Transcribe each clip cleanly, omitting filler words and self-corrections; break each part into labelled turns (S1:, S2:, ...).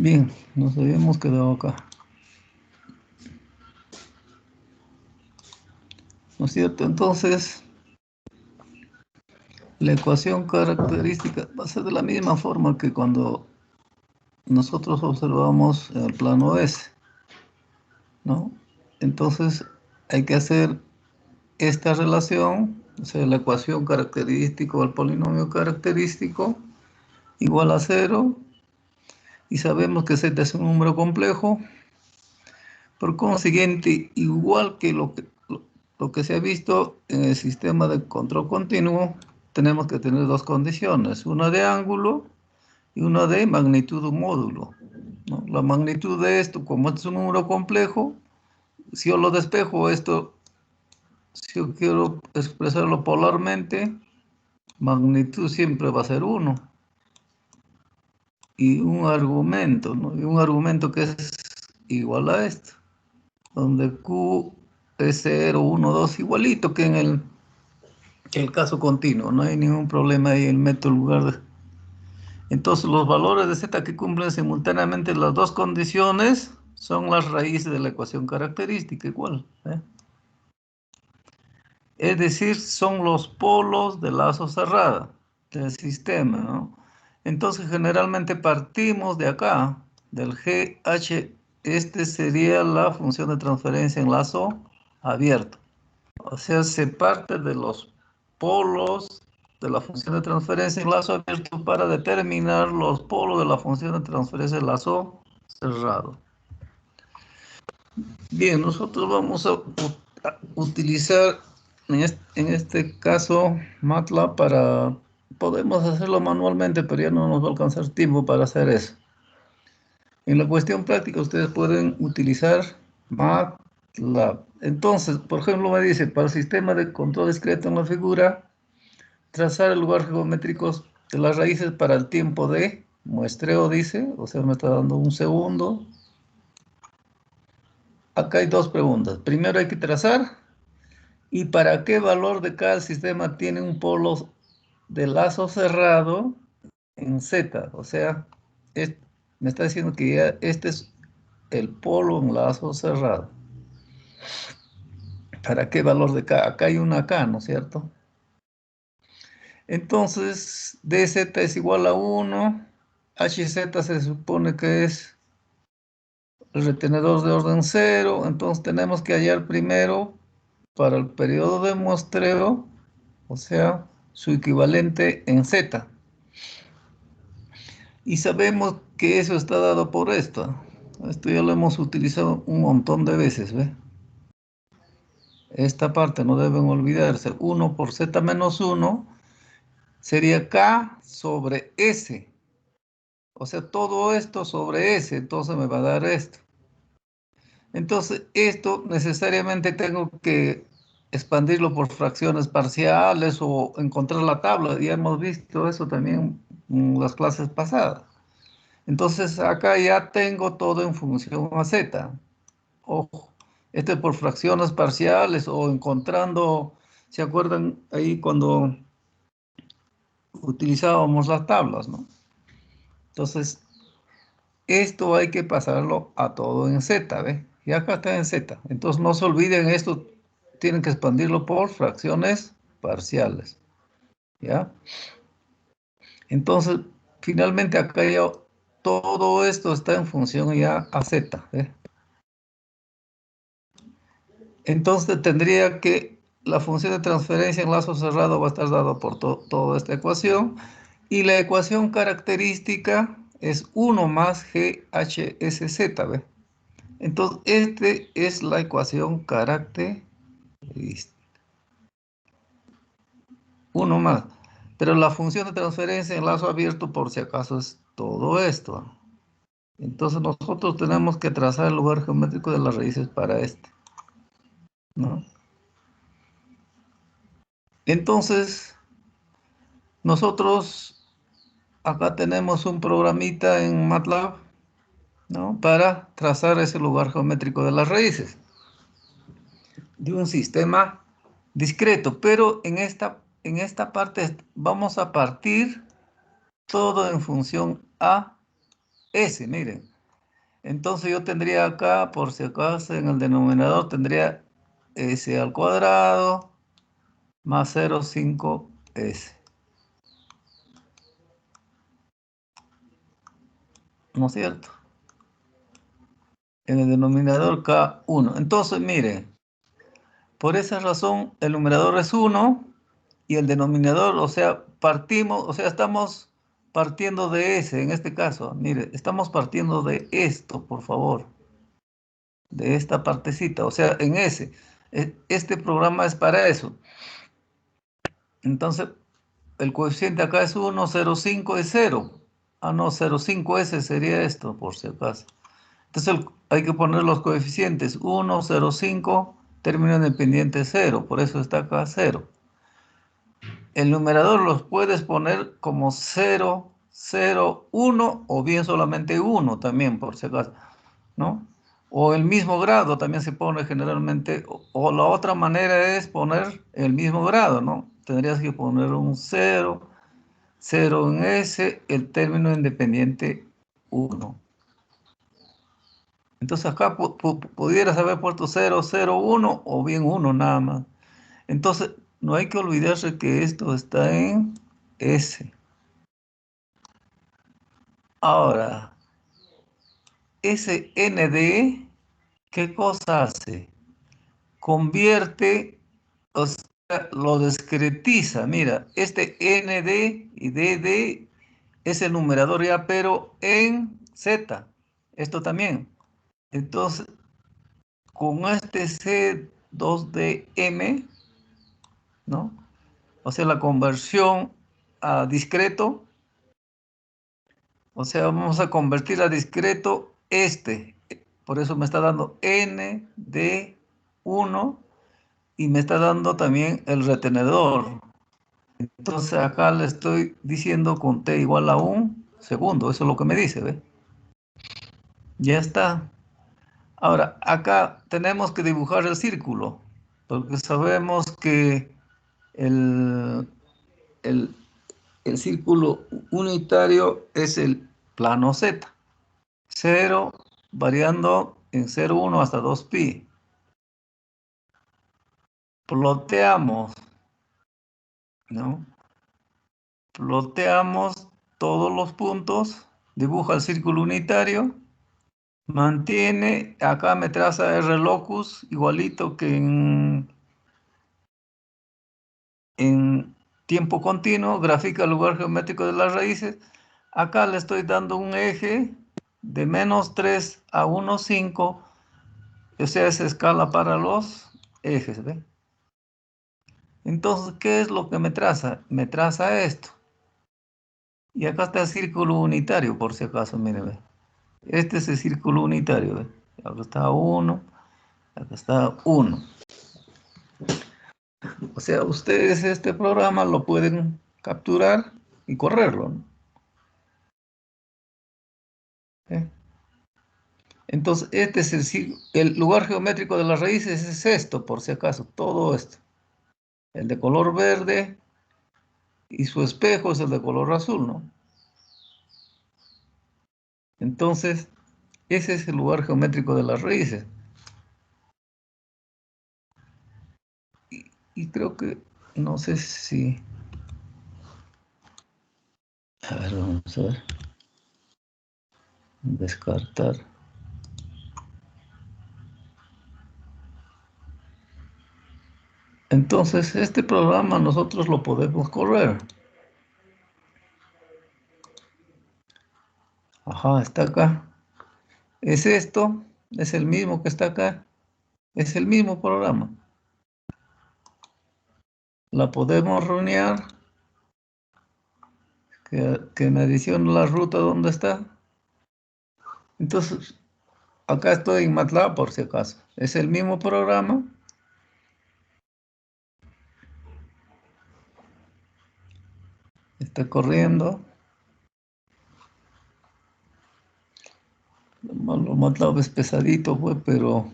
S1: Bien, nos habíamos quedado acá. ¿No es cierto? Entonces, la ecuación característica va a ser de la misma forma que cuando nosotros observamos en el plano S, ¿no? Entonces, hay que hacer esta relación, o sea, la ecuación característica o el polinomio característico igual a 0, y sabemos que z es un número complejo. Por consiguiente, igual que lo que se ha visto en el sistema de control continuo, tenemos que tener dos condiciones, una de ángulo y una de magnitud o módulo, ¿no? La magnitud de esto, como es un número complejo, si yo lo despejo, esto, si yo quiero expresarlo polarmente, magnitud siempre va a ser 1. Y un argumento, ¿no? Y un argumento que es igual a esto, donde Q es 0, 1, 2, igualito que en el caso continuo, no hay ningún problema ahí, el meto en lugar de... Entonces los valores de z que cumplen simultáneamente las dos condiciones son las raíces de la ecuación característica igual, ¿eh? Es decir, son los polos del lazo cerrado del sistema, ¿no? Entonces generalmente partimos de acá, del GH, este sería la función de transferencia en lazo abierto. O sea, se parte de los polos de la función de transferencia en lazo abierto para determinar los polos de la función de transferencia en lazo cerrado. Bien, nosotros vamos a utilizar en este caso MATLAB para... Podemos hacerlo manualmente, pero ya no nos va a alcanzar tiempo para hacer eso. En la cuestión práctica ustedes pueden utilizar MATLAB. Entonces, por ejemplo, me dice, para el sistema de control discreto en la figura, trazar el lugar geométrico de las raíces para el tiempo de muestreo, dice, o sea, me está dando un segundo. Acá hay dos preguntas. Primero hay que trazar, ¿y para qué valor de cada sistema tiene un polo de lazo cerrado en Z? O sea, me está diciendo que ya este es el polo en lazo cerrado. ¿Para qué valor de K? Acá hay una K, ¿no es cierto? Entonces, dz es igual a 1, hz se supone que es el retenedor de orden 0, entonces tenemos que hallar primero para el periodo de muestreo, o sea, su equivalente en z. Y sabemos que eso está dado por esto. Esto ya lo hemos utilizado un montón de veces, ¿ve? Esta parte no deben olvidarse. 1 por z menos 1 sería k sobre s. O sea, todo esto sobre s, entonces me va a dar esto. Entonces, esto necesariamente tengo que expandirlo por fracciones parciales o encontrar la tabla. Ya hemos visto eso también en las clases pasadas. Entonces, acá ya tengo todo en función a z. Ojo, este por fracciones parciales o encontrando, ¿se acuerdan ahí cuando utilizábamos las tablas, no? Entonces, esto hay que pasarlo a todo en z, ¿ve? Y acá está en z. Entonces, no se olviden esto, tienen que expandirlo por fracciones parciales, ¿ya? Entonces, finalmente acá ya todo esto está en función ya a z, ¿ve? Entonces tendría que la función de transferencia en lazo cerrado va a estar dado por toda esta ecuación, y la ecuación característica es 1 más GHSZ, ¿ve? Entonces, esta es la ecuación característica. 1 más. Pero la función de transferencia en lazo abierto, por si acaso, es todo esto. Entonces, nosotros tenemos que trazar el lugar geométrico de las raíces para este, ¿no? Entonces, nosotros acá tenemos un programita en MATLAB, ¿no? Para trazar ese lugar geométrico de las raíces de un sistema discreto, pero en esta parte vamos a partir todo en función a S, miren. Entonces yo tendría acá, por si acaso, en el denominador tendría S al cuadrado más 0,5S. ¿No es cierto? En el denominador K1. Entonces, mire, por esa razón el numerador es 1 y el denominador, o sea, estamos partiendo de S en este caso. Mire, estamos partiendo de esto, por favor. De esta partecita, o sea, en S. Este programa es para eso. Entonces, el coeficiente acá es 1, 0,5 es 0. Ah, no, 0,5S sería esto, por si acaso. Entonces hay que poner los coeficientes 1, 0,5, término independiente 0, por eso está acá 0. El numerador los puedes poner como 0, 0, 1 o bien solamente 1 también, por si acaso, ¿no? O el mismo grado también se pone generalmente, o la otra manera es poner el mismo grado, ¿no? Tendrías que poner un 0, 0 en S, el término independiente 1. Entonces acá pudieras haber puesto 0, 0, 1 o bien 1 nada más. Entonces no hay que olvidarse que esto está en S. Ahora, SND, ¿qué cosa hace? Convierte, o sea, lo discretiza. Mira, este ND y DD es el numerador ya, pero en Z. Esto también. Entonces, con este C2DM, ¿no? O sea, la conversión a discreto, o sea, vamos a convertir a discreto por eso me está dando N de 1 y me está dando también el retenedor. Entonces acá le estoy diciendo con T igual a 1 segundo, eso es lo que me dice, ¿ve? Ya está. Ahora, acá tenemos que dibujar el círculo, porque sabemos que el, el, el círculo unitario es el plano Z. 0 variando en 0,1 hasta 2pi. Ploteamos, ¿no? Ploteamos todos los puntos, dibuja el círculo unitario, mantiene, acá me traza R locus igualito que en tiempo continuo, grafica el lugar geométrico de las raíces. Acá le estoy dando un eje de -3 a 1,5, o sea, es escala para los ejes, ¿ve? Entonces, ¿qué es lo que me traza? Me traza esto. Y acá está el círculo unitario, por si acaso, mire, ¿ve? Este es el círculo unitario, ¿ve? Acá está 1, acá está 1. O sea, ustedes este programa lo pueden capturar y correrlo, ¿no? ¿Eh? Entonces, este es el lugar geométrico de las raíces, es esto, por si acaso, todo esto. El de color verde y su espejo es el de color azul, ¿no? Entonces, ese es el lugar geométrico de las raíces. Y creo que, no sé si... A ver, vamos a ver. Descartar. Entonces, este programa nosotros lo podemos correr. Ajá, está acá. Es esto, es el mismo que está acá. Es el mismo programa. La podemos runear. Que me adicione la ruta donde está. Entonces, acá estoy en MATLAB por si acaso. Es el mismo programa. Está corriendo. MATLAB es pesadito, pues, pero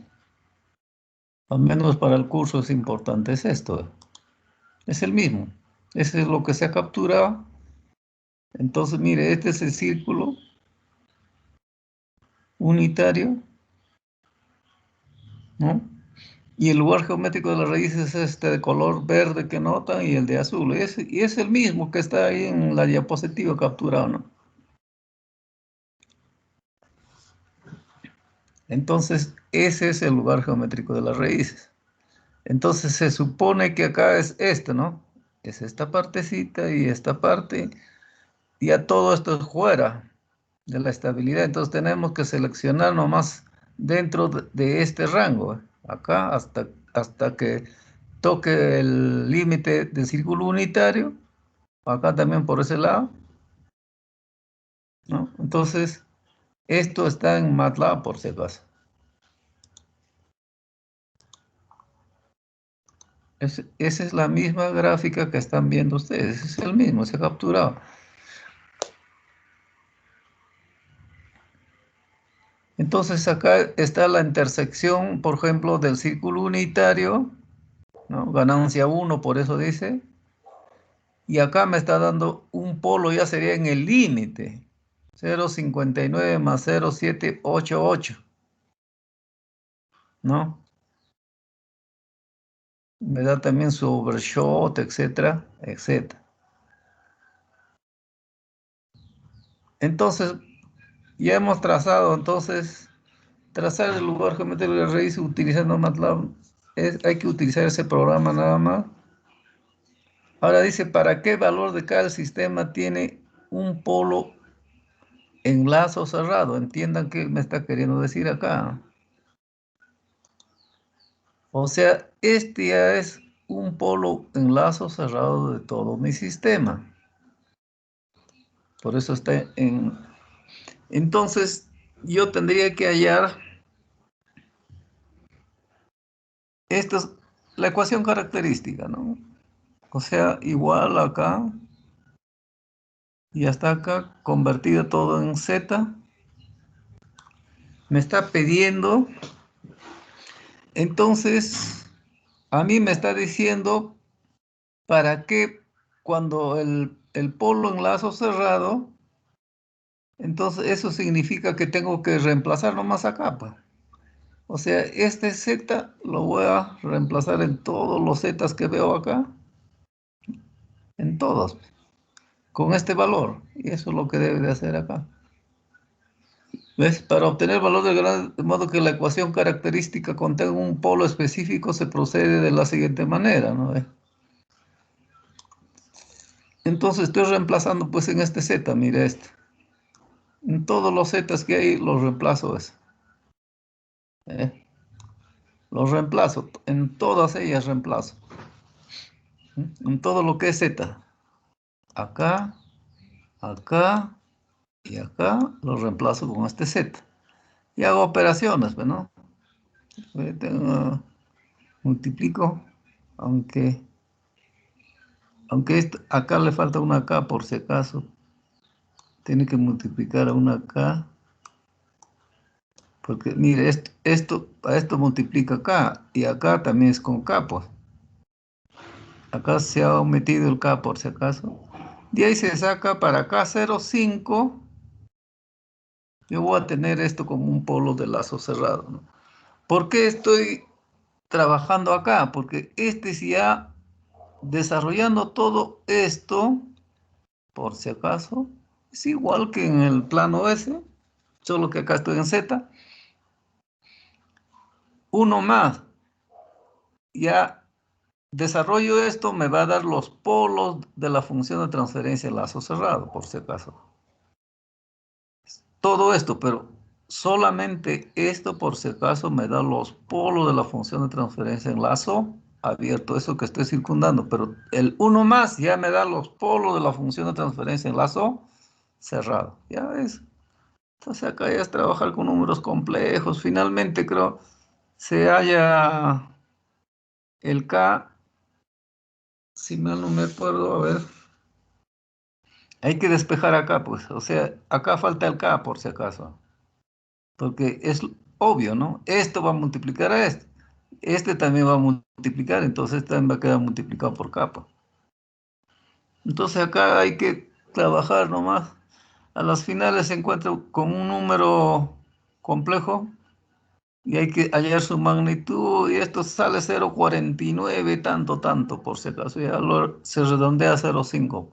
S1: al menos para el curso es importante. Es esto. Es el mismo. Ese es lo que se ha capturado. Entonces, mire, este es el círculo. unitario, ¿no? Y el lugar geométrico de la raíz es este de color verde que notan y el de azul. Y es el mismo que está ahí en la diapositiva capturado, ¿no? Entonces, ese es el lugar geométrico de las raíces. Entonces, se supone que acá es este, ¿no? Es esta partecita y esta parte. Ya todo esto es fuera de la estabilidad. Entonces, tenemos que seleccionar nomás dentro de este rango, acá hasta que toque el límite del círculo unitario, acá también por ese lado, ¿no? Entonces, esto está en MATLAB por si acaso. Esa es la misma gráfica que están viendo ustedes, es el mismo, se ha capturado. Entonces acá está la intersección, por ejemplo, del círculo unitario, ¿no? Ganancia 1, por eso dice. Y acá me está dando un polo, ya sería en el límite. 0,59 más 0,788, ¿no? Me da también su overshot, etcétera, etcétera. Entonces, ya hemos trazado, entonces, trazar el lugar geométrico de la raíz utilizando MATLAB. Hay que utilizar ese programa nada más. Ahora dice, ¿para qué valor de cada sistema tiene un polo en lazo cerrado? Entiendan qué me está queriendo decir acá. O sea, este ya es un polo en lazo cerrado de todo mi sistema. Por eso está en... Entonces, yo tendría que hallar... Esta es la ecuación característica, ¿no? O sea, igual acá, y hasta acá, convertido todo en Z. Me está pidiendo, entonces, a mí me está diciendo para qué cuando el polo en lazo cerrado, entonces eso significa que tengo que reemplazar nomás acá, pues. O sea, este Z lo voy a reemplazar en todos los Zetas que veo acá, en todos, con este valor. Y eso es lo que debe de hacer acá. ¿Ves? Para obtener el valor del grado, de modo que la ecuación característica contenga un polo específico, se procede de la siguiente manera, ¿no? Entonces estoy reemplazando pues en este Z, mire este. En todos los Zetas que hay, los reemplazo eso. ¿Eh? Los reemplazo, en todas ellas reemplazo. En todo lo que es Z. Acá, acá y acá, los reemplazo con este Z. Y hago operaciones, ¿no? Multiplico, aunque acá le falta una K por si acaso. Tiene que multiplicar a una K. Porque mire, a esto multiplica K. Y acá también es con K, pues. Acá se ha omitido el K por si acaso. De ahí se saca para acá 0,5. Yo voy a tener esto como un polo de lazo cerrado, ¿no? ¿Por qué estoy trabajando acá? Porque este si ya desarrollando todo esto, por si acaso, es igual que en el plano S, solo que acá estoy en Z. Uno más, ya desarrollo esto, me va a dar los polos de la función de transferencia de lazo cerrado, por si acaso. Todo esto, pero solamente esto, por si acaso, me da los polos de la función de transferencia en lazo abierto, eso que estoy circundando, pero el uno más ya me da los polos de la función de transferencia en lazo cerrado. ¿Ya ves? Entonces acá ya es trabajar con números complejos. Finalmente creo se halla el K, si mal no me acuerdo, a ver. Hay que despejar acá, pues. O sea, acá falta el K por si acaso. Porque es obvio, ¿no? Esto va a multiplicar a este. Este también va a multiplicar, entonces este también va a quedar multiplicado por K, pues. Entonces acá hay que trabajar nomás. A las finales se encuentra con un número complejo y hay que hallar su magnitud y esto sale 0,49 tanto, por si acaso, se redondea a 0,5.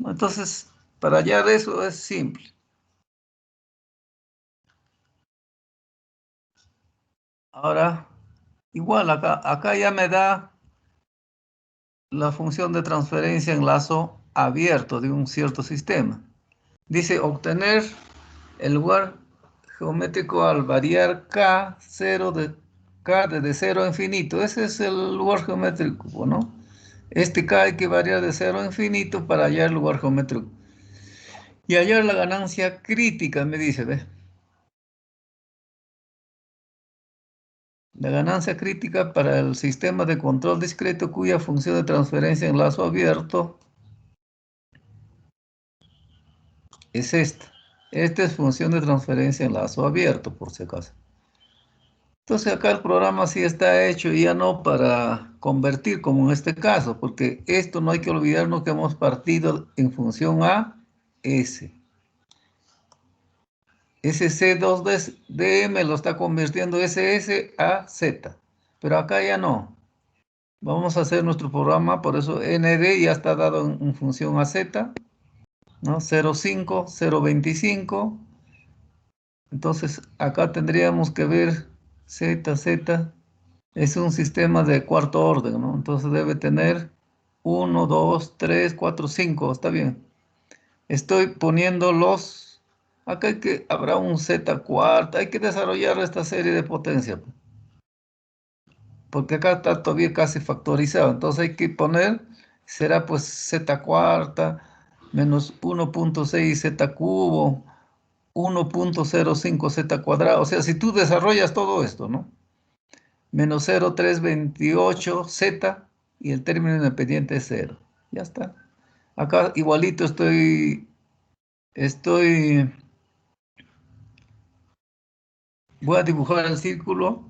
S1: Entonces, para hallar eso es simple. Ahora, igual acá ya me da la función de transferencia en lazo abierto de un cierto sistema. Dice obtener el lugar geométrico al variar K desde 0 a infinito. Ese es el lugar geométrico, ¿no? Este K hay que variar de 0 a infinito para hallar el lugar geométrico. Y hallar la ganancia crítica, me dice, ¿ves? La ganancia crítica para el sistema de control discreto cuya función de transferencia en lazo abierto es esta. Esta es función de transferencia en lazo abierto, por si acaso. Entonces acá el programa sí está hecho y ya no para convertir como en este caso, porque esto no hay que olvidarnos que hemos partido en función a S. Ese C2DM lo está convirtiendo SS a Z, pero acá ya no. Vamos a hacer nuestro programa, por eso ND ya está dado en función a Z, ¿no? 0,5, 0,25. Entonces acá tendríamos que ver Z. Es un sistema de cuarto orden, ¿no? Entonces debe tener 1, 2, 3, 4, 5. Está bien. Estoy poniendo los... Acá habrá un Z cuarta. Hay que desarrollar esta serie de potencia, porque acá está todavía casi factorizado. Entonces hay que poner, será pues Z cuarta menos 1,6 Z cubo, 1,05 Z cuadrado. O sea, si tú desarrollas todo esto, ¿no? Menos 0,328 Z y el término independiente es 0. Ya está. Acá igualito voy a dibujar el círculo,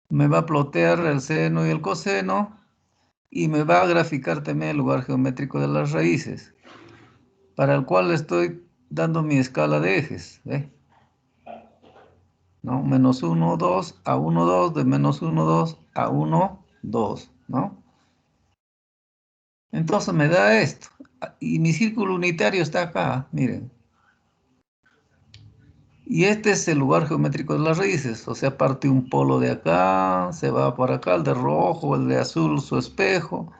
S1: me va a plotear el seno y el coseno y me va a graficar también el lugar geométrico de las raíces, para el cual estoy dando mi escala de ejes, ¿ve? ¿No? Menos 1, 2 a 1, 2, de menos 1, 2 a 1, 2, ¿no? Entonces me da esto. Y mi círculo unitario está acá, miren. Y este es el lugar geométrico de las raíces. O sea, parte un polo de acá, se va para acá, el de rojo, el de azul, su espejo.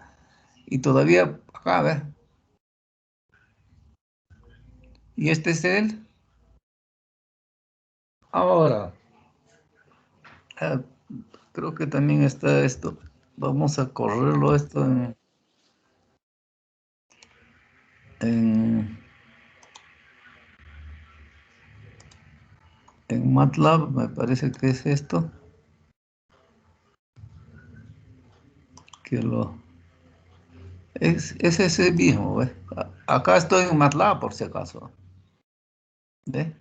S1: Y todavía acá, ¿ves? Y este es él. Ahora, ah, creo que también está esto. Vamos a correrlo esto en, en MATLAB, me parece que es esto. Que es ese mismo, ¿ves? Acá estoy en MATLAB por si acaso. ¿Ves?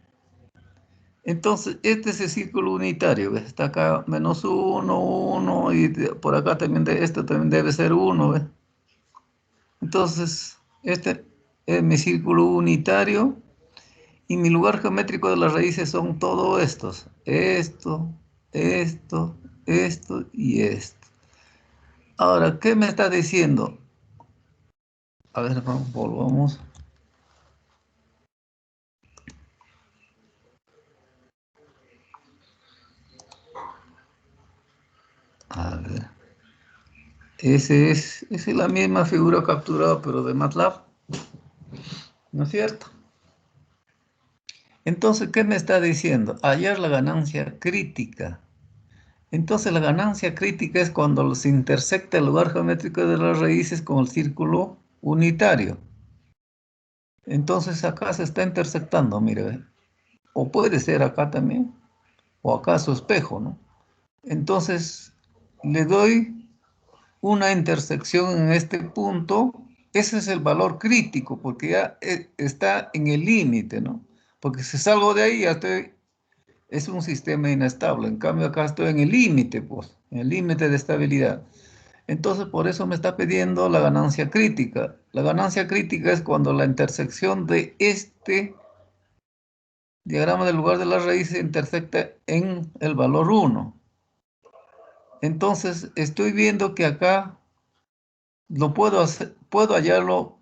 S1: Entonces, este es el círculo unitario, ¿ves? Está acá menos 1, 1, y por acá también, este también debe ser 1, ¿ves? Entonces, este es mi círculo unitario y mi lugar geométrico de las raíces son todos estos. Esto y esto. Ahora, ¿qué me está diciendo? A ver, volvamos. A ver. Esa es la misma figura capturada, pero de MATLAB, ¿no es cierto? Entonces, ¿qué me está diciendo? Hallar la ganancia crítica. Entonces, la ganancia crítica es cuando se intersecta el lugar geométrico de las raíces con el círculo unitario. Entonces, acá se está intersectando, mire, o puede ser acá también, o acá su espejo, ¿no? Entonces, le doy una intersección en este punto. Ese es el valor crítico, porque ya está en el límite, ¿no? Porque si salgo de ahí, es un sistema inestable. En cambio, acá estoy en el límite, pues, en el límite de estabilidad. Entonces, por eso me está pidiendo la ganancia crítica. La ganancia crítica es cuando la intersección de este Diagrama del lugar de la raíz se intersecta en el valor 1. Entonces, estoy viendo que acá lo puedo hacer, puedo hallarlo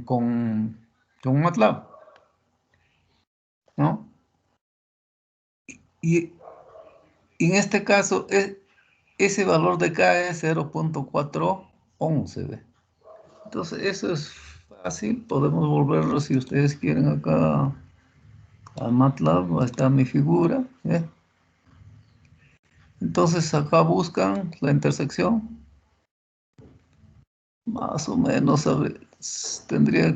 S1: con MATLAB, ¿no? Y en este caso, ese valor de K es 0.411, ¿ve? Entonces, eso es fácil. Podemos volverlo si ustedes quieren acá a MATLAB. Ahí está mi figura, ¿ve? Entonces, acá buscan la intersección. Más o menos, a ver,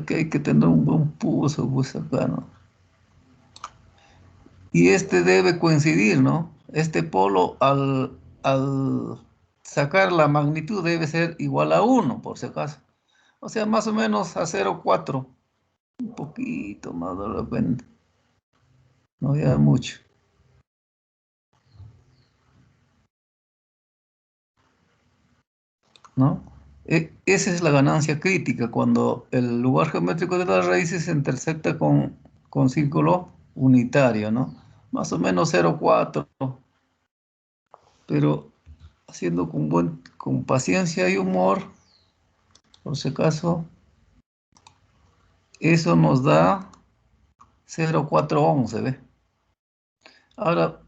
S1: hay que tener un buen pulso, pues acá, ¿no? Y este debe coincidir, ¿no? Este polo al sacar la magnitud debe ser igual a 1, por si acaso. O sea, más o menos a 0,4. Un poquito más de repente. No ya mucho, ¿no? Esa es la ganancia crítica, cuando el lugar geométrico de las raíces se intersecta con círculo unitario, ¿no? Más o menos 0,4, pero haciendo con paciencia y humor, por si acaso, eso nos da 0,411, ¿ve? Ahora,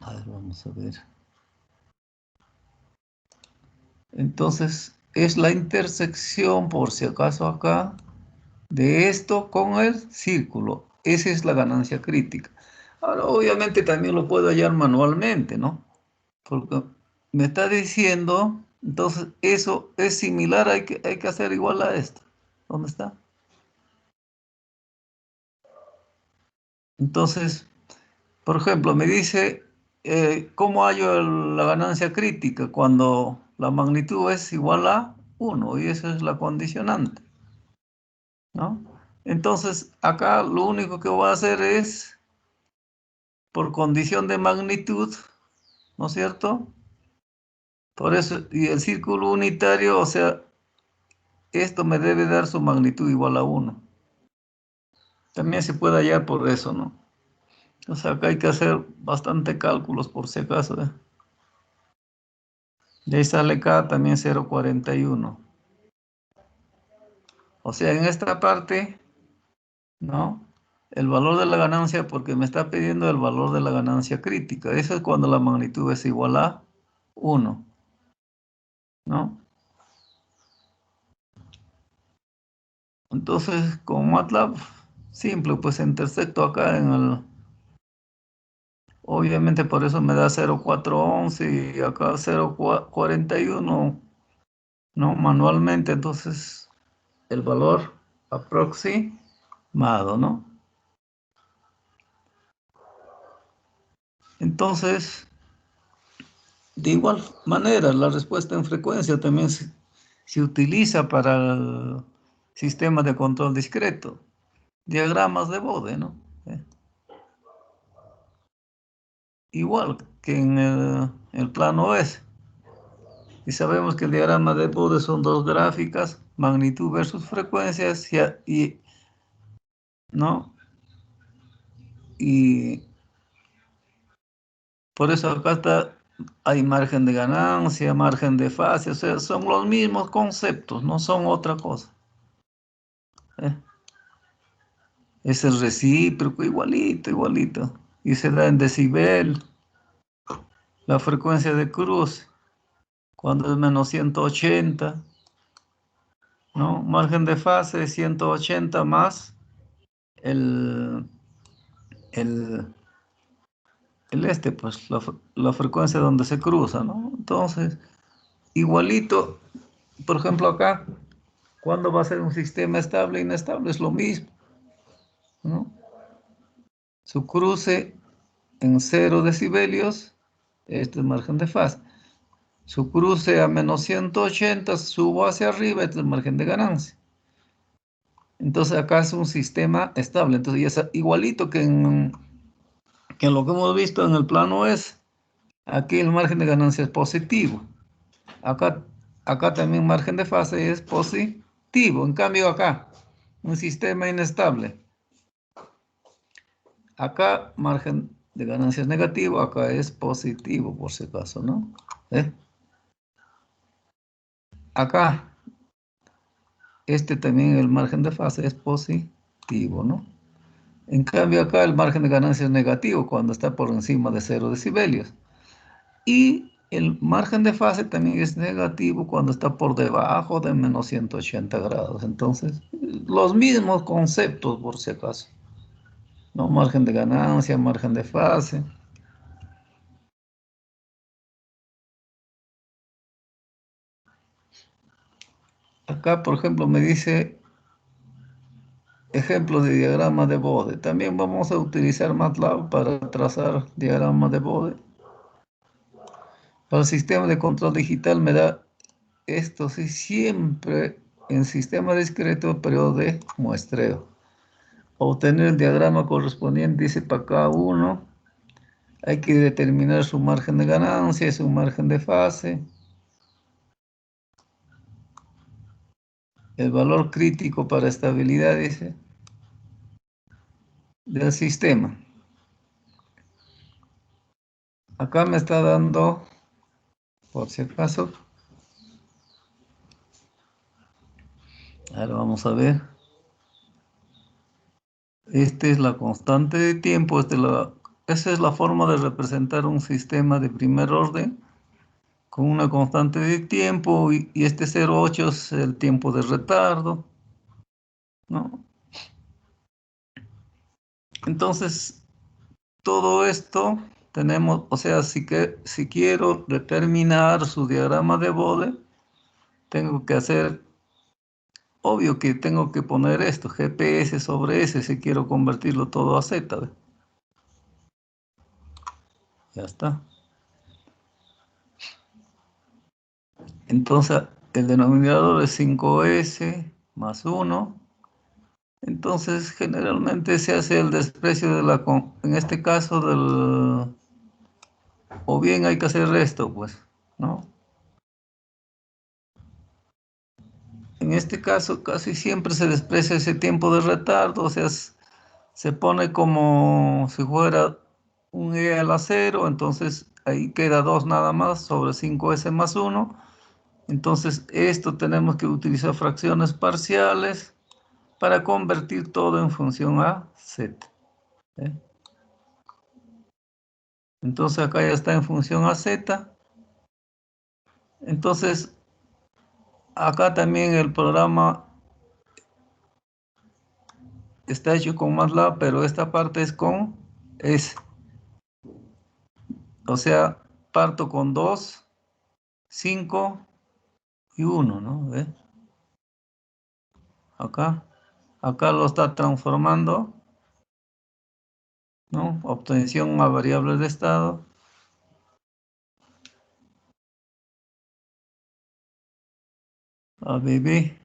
S1: a ver, vamos a ver. Entonces, es la intersección, por si acaso acá, de esto con el círculo. Esa es la ganancia crítica. Ahora, obviamente también lo puedo hallar manualmente, ¿no? Porque me está diciendo, entonces, eso es similar, hay que hacer igual a esto. ¿Dónde está? Entonces, por ejemplo, me dice, ¿cómo hallo la ganancia crítica? Cuando la magnitud es igual a 1 y esa es la condicionante, ¿no? Entonces, acá lo único que voy a hacer es, por condición de magnitud, ¿no es cierto? Por eso, y el círculo unitario, o sea, esto me debe dar su magnitud igual a 1. También se puede hallar por eso, ¿no? O sea, acá hay que hacer bastante cálculos por si acaso, ¿eh? Y ahí sale K también 0,41. O sea, en esta parte, ¿no? El valor de la ganancia, porque me está pidiendo el valor de la ganancia crítica. Eso es cuando la magnitud es igual a 1, ¿no? Entonces, con MATLAB, simple, pues intersecto acá en el... Obviamente por eso me da 0,411 y acá 0,41, ¿no? Manualmente, entonces el valor aproximado, ¿no? Entonces, de igual manera, la respuesta en frecuencia también se utiliza para el sistema de control discreto, diagramas de Bode, ¿no? Igual que en el plano S. Y sabemos que el diagrama de Bode son dos gráficas, magnitud versus frecuencias, ¿no? Y por eso acá hay margen de ganancia, margen de fase, o sea, son los mismos conceptos, no son otra cosa, ¿eh? Es el recíproco, igualito, igualito. Y se da en decibel, la frecuencia de cruce, cuando es menos 180, ¿no? Margen de fase 180 más el, el, pues la frecuencia donde se cruza, ¿no? Entonces, igualito, por ejemplo acá, ¿cuándo va a ser un sistema estable e inestable? Es lo mismo, ¿no? Su cruce en 0 decibelios, este es margen de fase. Su cruce a menos 180, subo hacia arriba, este es el margen de ganancia. Entonces acá es un sistema estable. Entonces ya es igualito que en lo que hemos visto en el plano es, aquí el margen de ganancia es positivo. Acá también margen de fase es positivo. En cambio acá, un sistema inestable. Acá margen de ganancias negativo, acá es positivo por si acaso, ¿no? Acá, también el margen de fase es positivo, ¿no? En cambio acá el margen de ganancia es negativo cuando está por encima de 0 decibelios. Y el margen de fase también es negativo cuando está por debajo de menos 180 grados. Entonces, los mismos conceptos por si acaso, ¿no? Margen de ganancia, margen de fase. Acá, por ejemplo, me dice ejemplo de diagrama de Bode. También vamos a utilizar MATLAB para trazar diagrama de Bode. Para el sistema de control digital me da esto, sí, siempre en sistema discreto, periodo de muestreo. Obtener el diagrama correspondiente, dice para cada uno. Hay que determinar su margen de ganancia, su margen de fase. El valor crítico para estabilidad, dice, del sistema. Acá me está dando, por si acaso, ahora vamos a ver. Esta es la constante de tiempo, esa es la forma de representar un sistema de primer orden con una constante de tiempo y este 0,8 es el tiempo de retardo, ¿no? Entonces, todo esto tenemos, o sea, si quiero determinar su diagrama de Bode, tengo que hacer, obvio que tengo que poner esto, GPS sobre S, si quiero convertirlo todo a Z. ¿Ve? Ya está. Entonces, el denominador es 5S más 1. Entonces, generalmente se hace el desprecio en este caso, o bien hay que hacer esto, pues, ¿no? En este caso, casi siempre se desprecia ese tiempo de retardo, o sea, se pone como si fuera un E a la 0, entonces ahí queda 2 nada más sobre 5S más 1. Entonces, esto tenemos que utilizar fracciones parciales para convertir todo en función a Z. ¿Eh? Entonces acá ya está en función a Z. Entonces acá también el programa está hecho con MATLAB, pero esta parte es con S. O sea, parto con 2, 5 y 1, ¿no? ¿Ve? Acá lo está transformando, ¿no? Obtención a variables de estado. A BB.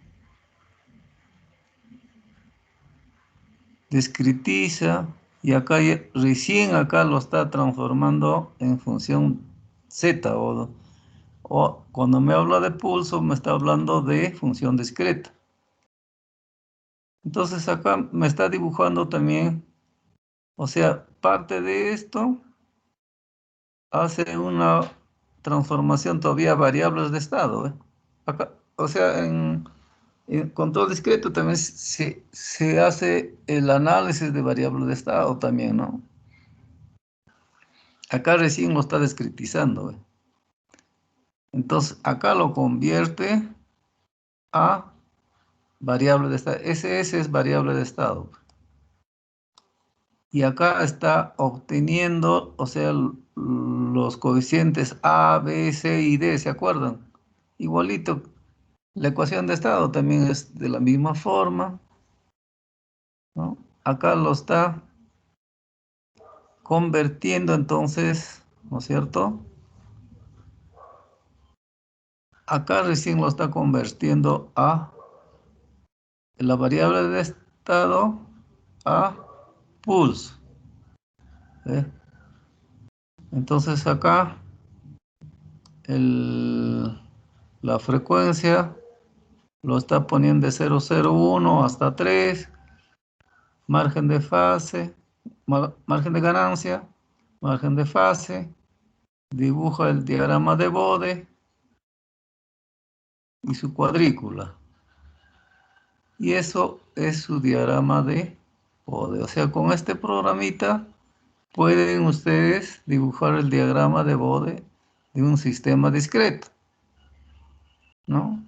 S1: Discretiza. Y acá recién acá lo está transformando en función Z. O cuando me habla de pulso me está hablando de función discreta. Entonces acá me está dibujando también, o sea, parte de esto hace una transformación todavía a variables de estado. ¿Eh? Acá, o sea, en control discreto también se hace el análisis de variables de estado también, ¿no? Acá recién lo está discretizando. ¿Eh? Entonces acá lo convierte a variable de estado. SS es variable de estado. Y acá está obteniendo, o sea, los coeficientes A, B, C y D, ¿se acuerdan? Igualito, la ecuación de estado también es de la misma forma, ¿no? Acá lo está convirtiendo entonces, ¿no es cierto? Acá recién lo está convirtiendo a la variable de estado a pulso. ¿Eh? Entonces acá la frecuencia lo está poniendo de 0,01 hasta 3, margen de fase, margen de ganancia, margen de fase, dibuja el diagrama de Bode y su cuadrícula. Y eso es su diagrama de Bode. O sea, con este programita pueden ustedes dibujar el diagrama de Bode de un sistema discreto, ¿no?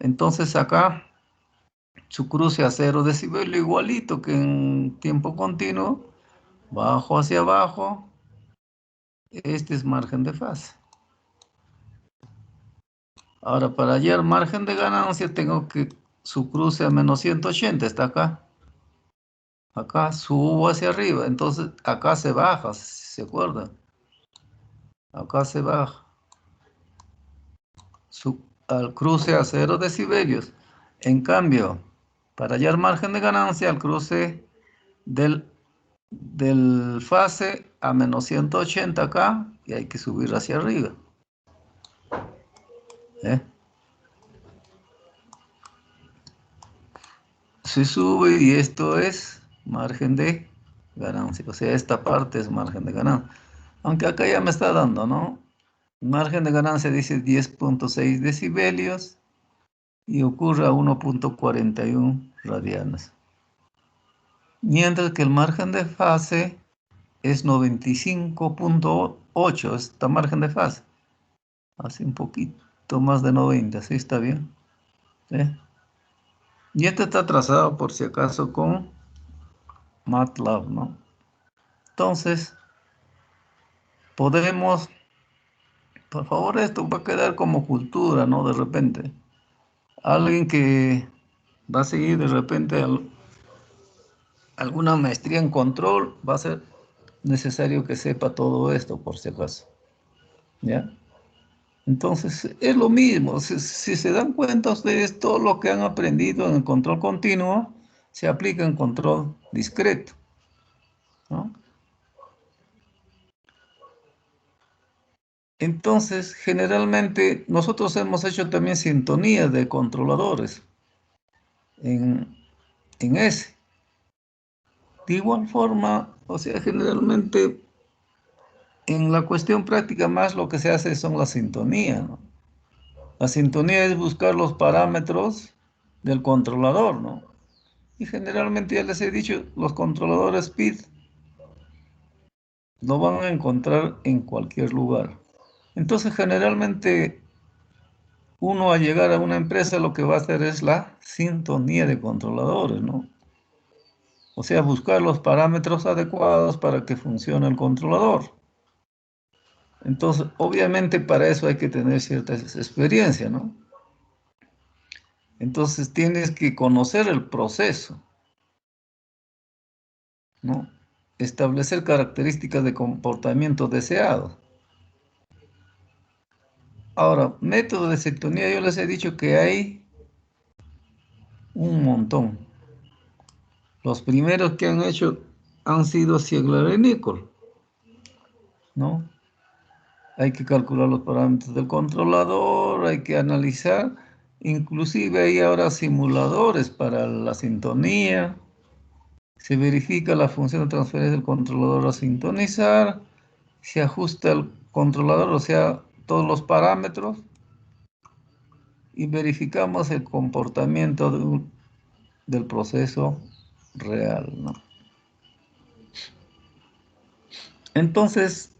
S1: Entonces acá su cruce a 0 decibelio igualito que en tiempo continuo, bajo hacia abajo, este es margen de fase. Ahora, para hallar margen de ganancia, tengo que su cruce a menos 180 está acá. Acá subo hacia arriba, entonces acá se baja, ¿se acuerdan? Acá se baja. Al cruce a 0 decibelios. En cambio, para hallar margen de ganancia, al cruce del fase a menos 180 acá, y hay que subir hacia arriba. ¿Eh? Se sube y esto es margen de ganancia. O sea, esta parte es margen de ganancia. Aunque acá ya me está dando, ¿no? Margen de ganancia dice 10,6 decibelios y ocurre a 1,41 radianes. Mientras que el margen de fase es 95,8, esta margen de fase. Hace un poquito más de 90, ¿sí está bien? ¿Sí? Y este está trazado por si acaso con MATLAB, ¿no? Entonces, podemos, por favor, esto va a quedar como cultura, ¿no? De repente. Alguien que va a seguir de repente alguna maestría en control, va a ser necesario que sepa todo esto, por si acaso. ¿Ya? Entonces, es lo mismo. Si se dan cuenta ustedes, todo lo que han aprendido en el control continuo se aplica en control discreto, ¿no? Entonces, generalmente, nosotros hemos hecho también sintonías de controladores en, en ese. De igual forma, o sea, generalmente en la cuestión práctica más lo que se hace son la sintonía, ¿no? La sintonía es buscar los parámetros del controlador, ¿no? Y generalmente ya les he dicho, los controladores PID lo van a encontrar en cualquier lugar. Entonces, generalmente uno al llegar a una empresa lo que va a hacer es la sintonía de controladores, ¿no? O sea, buscar los parámetros adecuados para que funcione el controlador. Entonces, obviamente para eso hay que tener cierta experiencia, ¿no? Entonces tienes que conocer el proceso, ¿no? Establecer características de comportamiento deseado. Ahora, métodos de sintonía, yo les he dicho que hay un montón. Los primeros que han hecho han sido Ziegler y Nichols, ¿no? Hay que calcular los parámetros del controlador, hay que analizar, inclusive hay ahora simuladores para la sintonía, se verifica la función de transferencia del controlador a sintonizar, se ajusta el controlador, o sea, todos los parámetros, y verificamos el comportamiento del proceso real, ¿no? Entonces,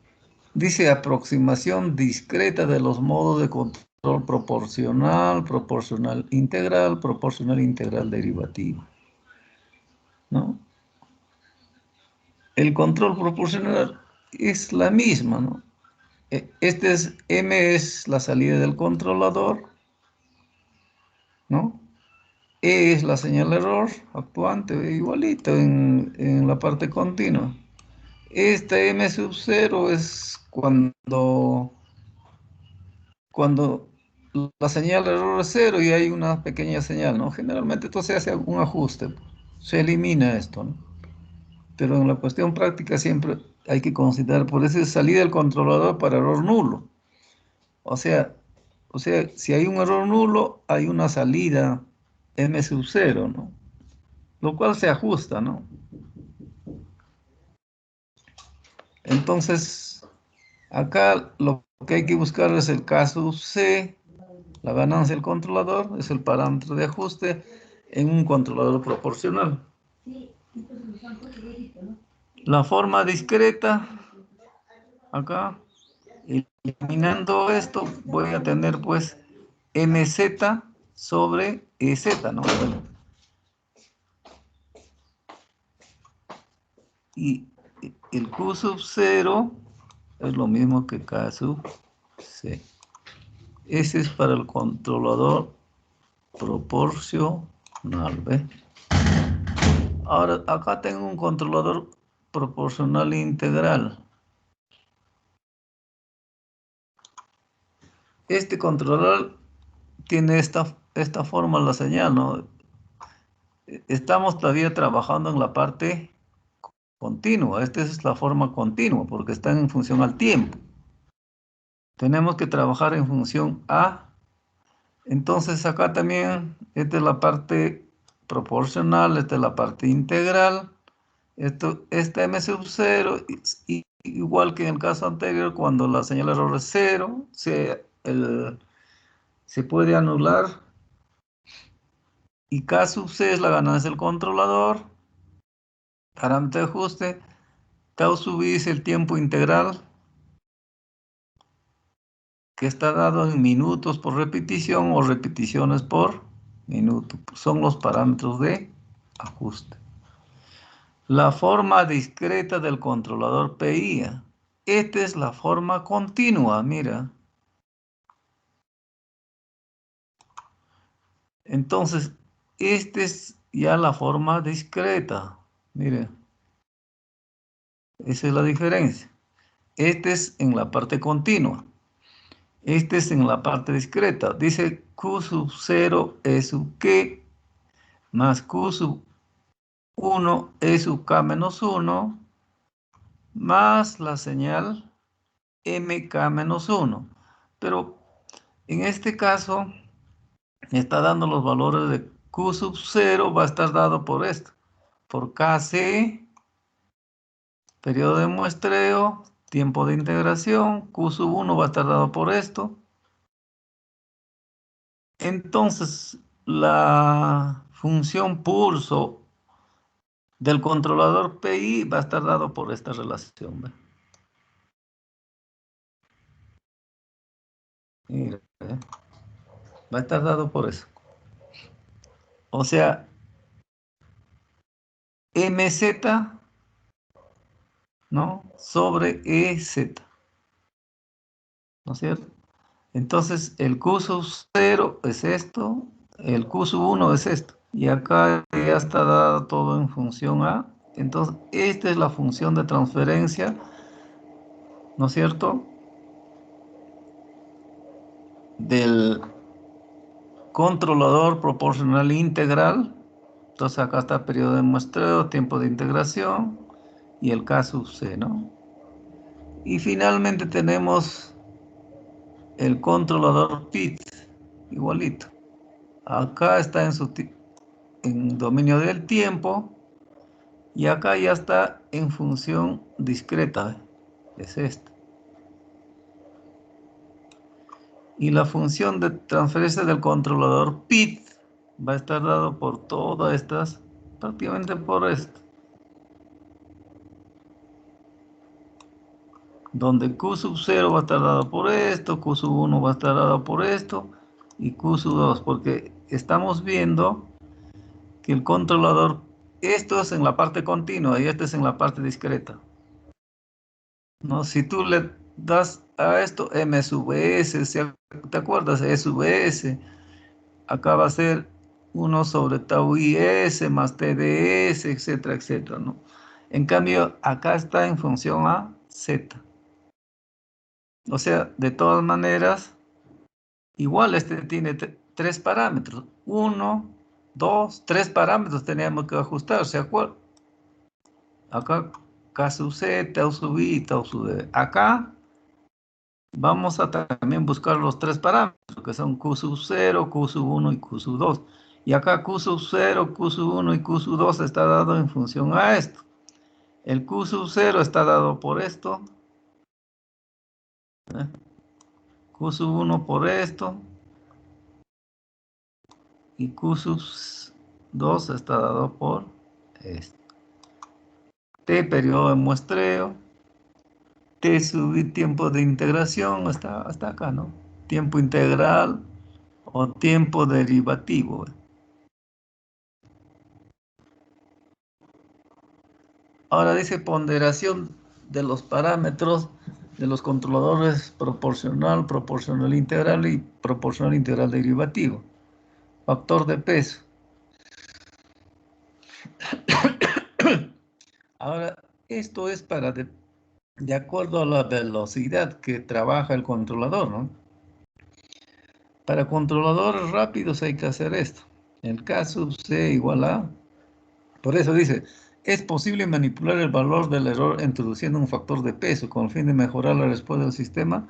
S1: dice aproximación discreta de los modos de control proporcional, proporcional integral derivativo, ¿no? El control proporcional es la misma, ¿no? M es la salida del controlador, ¿no? E es la señal de error actuante, igualito en la parte continua. Este M sub 0 es cuando la señal de error es 0 y hay una pequeña señal, ¿no? Generalmente entonces se hace un ajuste, se elimina esto, ¿no? Pero en la cuestión práctica siempre hay que considerar, por eso es salida del controlador para error nulo. O sea, O sea, si hay un error nulo, hay una salida M sub 0, ¿no? Lo cual se ajusta, ¿no? Entonces, acá lo que hay que buscar es el K sub C, la ganancia del controlador, es el parámetro de ajuste en un controlador proporcional. La forma discreta, acá, eliminando esto, voy a tener pues MZ sobre EZ, ¿no? Y el Q sub 0 es lo mismo que K sub C. Ese es para el controlador proporcional, ¿ve? Ahora, acá tengo un controlador proporcional integral. Este controlador tiene esta forma la señal, ¿no? Estamos todavía trabajando en la parte continua. Esta es la forma continua porque están en función al tiempo. Tenemos que trabajar en función a. Entonces acá también, esta es la parte proporcional, esta es la parte integral. Este M sub 0, igual que en el caso anterior, cuando la señal de error es 0, se puede anular. Y K sub C es la ganancia del controlador. Parámetro de ajuste. Tau sub I es el tiempo integral, que está dado en minutos por repetición o repeticiones por minuto. Son los parámetros de ajuste. La forma discreta del controlador PI. Esta es la forma continua, mira. Entonces, esta es ya la forma discreta. Mire, esa es la diferencia. Este es en la parte continua. Este es en la parte discreta. Dice Q sub 0 E sub K más Q sub 1 E sub K menos 1 más la señal MK menos 1. Pero en este caso está dando los valores de Q sub 0, va a estar dado por esto. Por KC, periodo de muestreo, tiempo de integración, Q sub 1 va a estar dado por esto. Entonces, la función pulso del controlador PI va a estar dado por esta relación. ¿Ve? Mira, va a estar dado por eso. O sea, MZ, ¿no? Sobre EZ. ¿No es cierto? Entonces, el Q sub 0 es esto, el Q sub 1 es esto. Y acá ya está dado todo en función a. Entonces, esta es la función de transferencia, ¿no es cierto? Del controlador proporcional integral. Entonces, acá está periodo de muestreo, tiempo de integración y el K sub C, ¿no? Y finalmente tenemos el controlador PIT, igualito. Acá está en dominio del tiempo y acá ya está en función discreta, es esta. Y la función de transferencia del controlador PIT va a estar dado por todas estas, prácticamente por esto. Donde Q sub 0 va a estar dado por esto, Q sub 1 va a estar dado por esto y Q sub 2, porque estamos viendo que el controlador, esto es en la parte continua y este es en la parte discreta. ¿No? Si tú le das a esto M sub S, ¿te acuerdas? E sub S, acá va a ser 1 sobre tau IS más TDS, etcétera, etcétera, ¿no? En cambio, acá está en función a Z. O sea, de todas maneras, igual este tiene tres parámetros. 1, 2, 3 parámetros teníamos que ajustar, ¿se acuerdan? Acá K sub C, tau sub I, tau sub D. Acá vamos a también buscar los tres parámetros, que son Q sub 0, Q sub 1 y Q sub 2. Y acá Q sub 0, Q sub 1 y Q sub 2 está dado en función a esto. El Q sub 0 está dado por esto. Q sub 1 por esto. Y Q sub 2 está dado por esto. T, periodo de muestreo. T, subir tiempo de integración. Hasta acá, ¿no? Tiempo integral o tiempo derivativo. Ahora dice ponderación de los parámetros de los controladores proporcional, proporcional integral y proporcional integral derivativo. Factor de peso. Ahora, esto es para de acuerdo a la velocidad que trabaja el controlador, ¿no? Para controladores rápidos hay que hacer esto. El K sub C igual a... Por eso dice, es posible manipular el valor del error introduciendo un factor de peso con el fin de mejorar la respuesta del sistema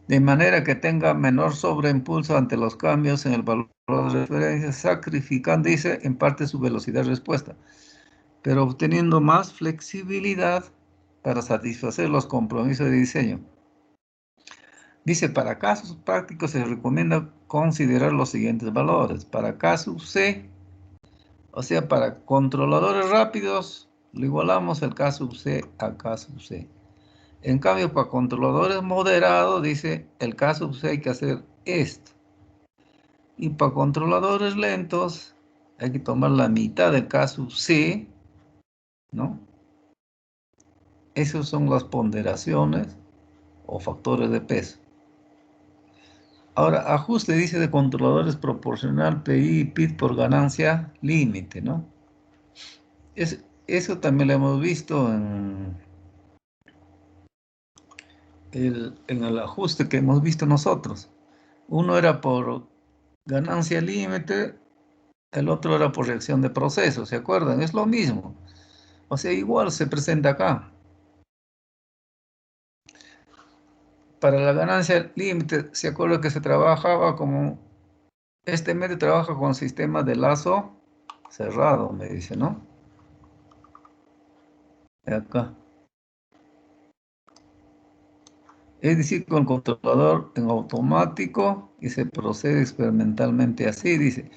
S1: de manera que tenga menor sobreimpulso ante los cambios en el valor de referencia, sacrificando, dice, en parte su velocidad de respuesta, pero obteniendo más flexibilidad para satisfacer los compromisos de diseño. Dice, para casos prácticos se recomienda considerar los siguientes valores. Para casos C, o sea, para controladores rápidos, lo igualamos el K sub C a K sub C. En cambio, para controladores moderados, dice, el K sub C hay que hacer esto. Y para controladores lentos, hay que tomar la mitad del K sub C, ¿no? Esas son las ponderaciones o factores de peso. Ahora, ajuste, dice, de controladores proporcional PI y PID por ganancia límite, ¿no? Eso también lo hemos visto en el ajuste que hemos visto nosotros. Uno era por ganancia límite, el otro era por reacción de proceso, ¿se acuerdan? Es lo mismo. O sea, igual se presenta acá. Para la ganancia límite, ¿se acuerda que se trabajaba como... Este medio trabaja con sistema de lazo cerrado, me dice, ¿no? Acá. Es decir, con el controlador en automático y se procede experimentalmente así, dice.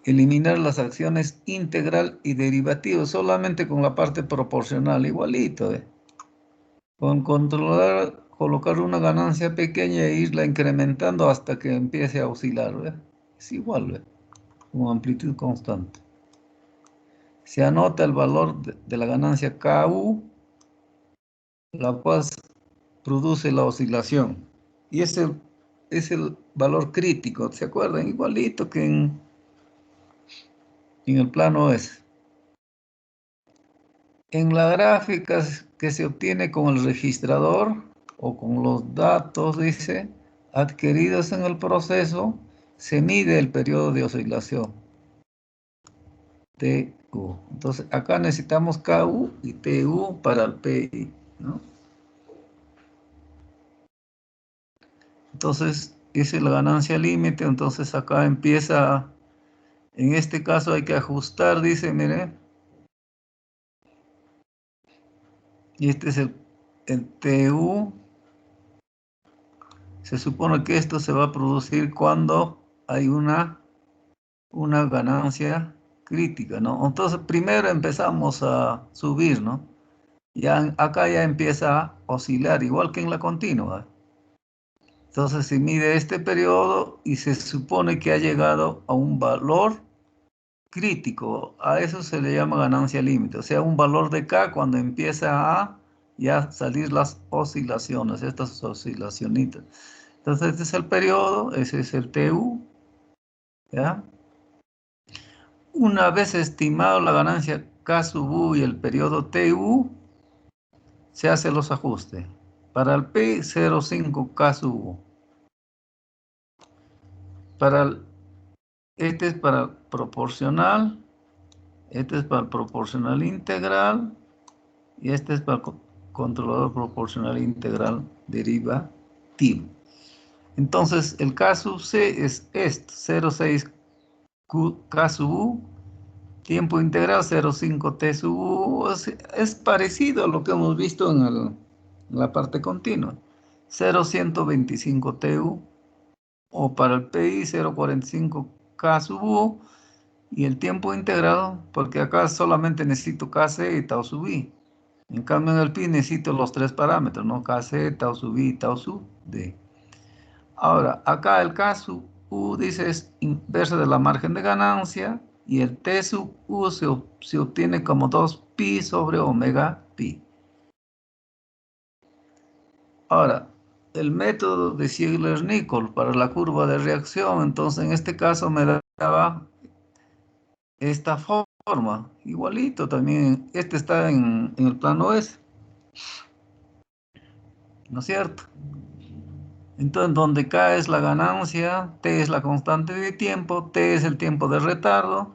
S1: Eliminar las acciones integral y derivativo solamente con la parte proporcional, igualito. Con controlador, colocar una ganancia pequeña e irla incrementando hasta que empiece a oscilar. Es igual, con amplitud constante. Se anota el valor de la ganancia KU, la cual produce la oscilación. Y es el valor crítico, ¿se acuerdan? Igualito que en el plano S. En la gráfica que se obtiene con el registrador o con los datos, dice, adquiridos en el proceso, se mide el periodo de oscilación. TU. Entonces, acá necesitamos KU y TU para el PI, ¿no? Entonces, esa es la ganancia límite. Entonces, acá empieza, en este caso hay que ajustar, dice, mire. Y este es el TU. Se supone que esto se va a producir cuando hay una ganancia crítica, ¿no? Entonces, primero empezamos a subir, ¿no? Ya acá ya empieza a oscilar, igual que en la continua. Entonces se mide este periodo y se supone que ha llegado a un valor crítico. A eso se le llama ganancia límite. O sea, un valor de K cuando empieza a ya salir las oscilaciones, estas oscilacionitas. Entonces este es el periodo, ese es el TU, ¿ya? Una vez estimado la ganancia K sub U y el periodo TU, se hacen los ajustes. Para el P, 0,5 K sub U. Este es para proporcional, este es para proporcional integral y este es para controlador proporcional integral derivativo. efectivo. Entonces, el K sub C es esto, 0,6 K sub U, tiempo integral 0,5 T sub U, es parecido a lo que hemos visto en la parte continua. 0,125 TU, o para el PI 0,45 K sub U, y el tiempo integrado, porque acá solamente necesito KC y tau sub I. En cambio en el PI necesito los tres parámetros, ¿no? KC, tau sub I y tau sub D. Ahora, acá el K sub U dice es inverso de la margen de ganancia, y el T sub U se obtiene como 2pi sobre omega pi. Ahora, el método de Ziegler-Nichols para la curva de reacción, entonces en este caso me daba esta forma, igualito también, este está en el plano S, ¿no es cierto? Entonces, donde K es la ganancia, T es la constante de tiempo, T es el tiempo de retardo,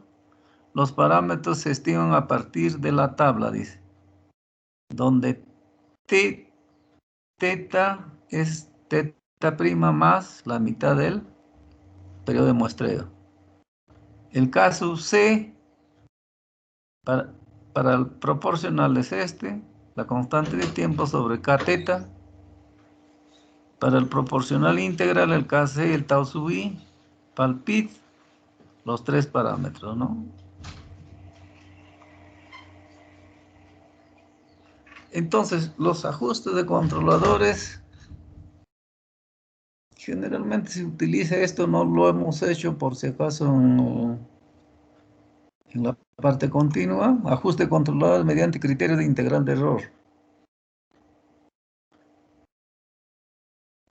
S1: los parámetros se estiman a partir de la tabla, dice, donde teta es teta prima más la mitad del periodo de muestreo. El caso C, para el proporcional es este, la constante de tiempo sobre K teta. Para el proporcional integral, el KC y el tau sub I. Para el PIT, los tres parámetros, ¿no? Entonces, los ajustes de controladores, generalmente se utiliza esto, no lo hemos hecho por si acaso en la parte continua, ajuste de controladores mediante criterio de integral de error.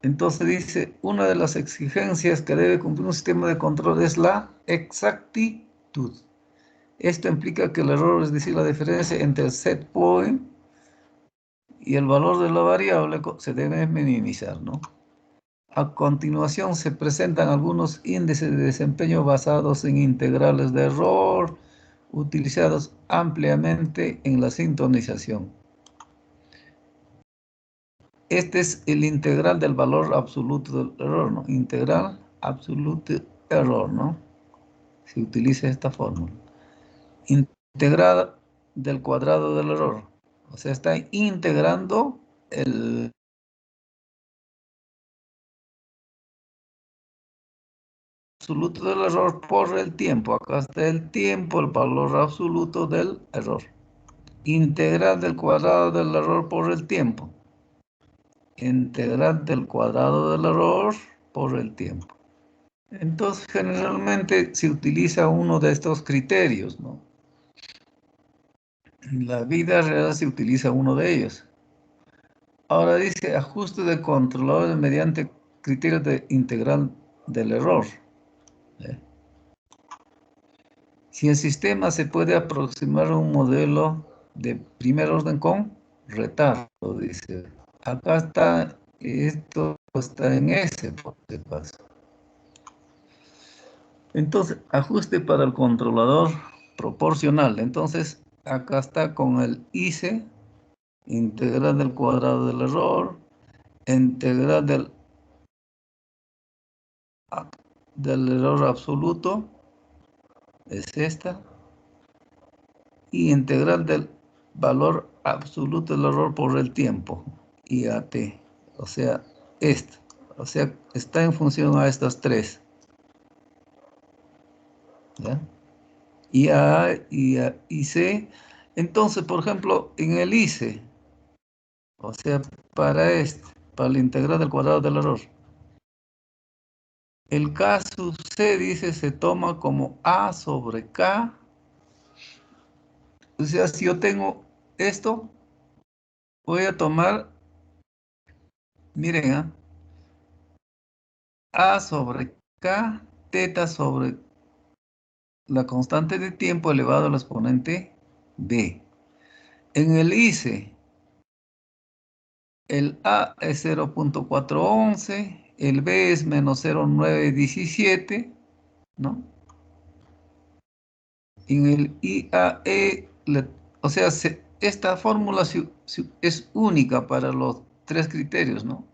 S1: Entonces dice, una de las exigencias que debe cumplir un sistema de control es la exactitud. Esto implica que el error, es decir, la diferencia entre el set point y el valor de la variable, se debe minimizar, ¿no? A continuación se presentan algunos índices de desempeño basados en integrales de error, utilizados ampliamente en la sintonización. Este es el integral del valor absoluto del error, ¿no? Integral absoluto error, ¿no? Se utiliza esta fórmula. Integral del cuadrado del error. O sea, está integrando el absoluto del error por el tiempo. Acá está el tiempo, el valor absoluto del error. Integral del cuadrado del error por el tiempo. Integral del cuadrado del error por el tiempo. Entonces, generalmente se utiliza uno de estos criterios, ¿no? En la vida real se utiliza uno de ellos. Ahora dice ajuste de controladores mediante criterios de integral del error. Si el sistema se puede aproximar a un modelo de primer orden con retardo, dice. Acá está, esto está en S, por si acaso. Entonces, ajuste para el controlador proporcional. Entonces, acá está con el IC, integral del cuadrado del error, integral del error absoluto, es esta, y integral del valor absoluto del error por el tiempo, IAT, o sea, esto. O sea, está en función a estas tres. ¿Ya? IA, IA, IC. Entonces, por ejemplo, en el IC, o sea, para la integral del cuadrado del error, el K sub C, dice, se toma como A sobre K. O sea, si yo tengo esto, voy a tomar, miren, A sobre K, teta sobre la constante de tiempo elevado al exponente B. En el IC, el A es 0,411, el B es menos 0,917, ¿no? En el IAE, o sea, esta fórmula es única para los tres criterios, ¿no?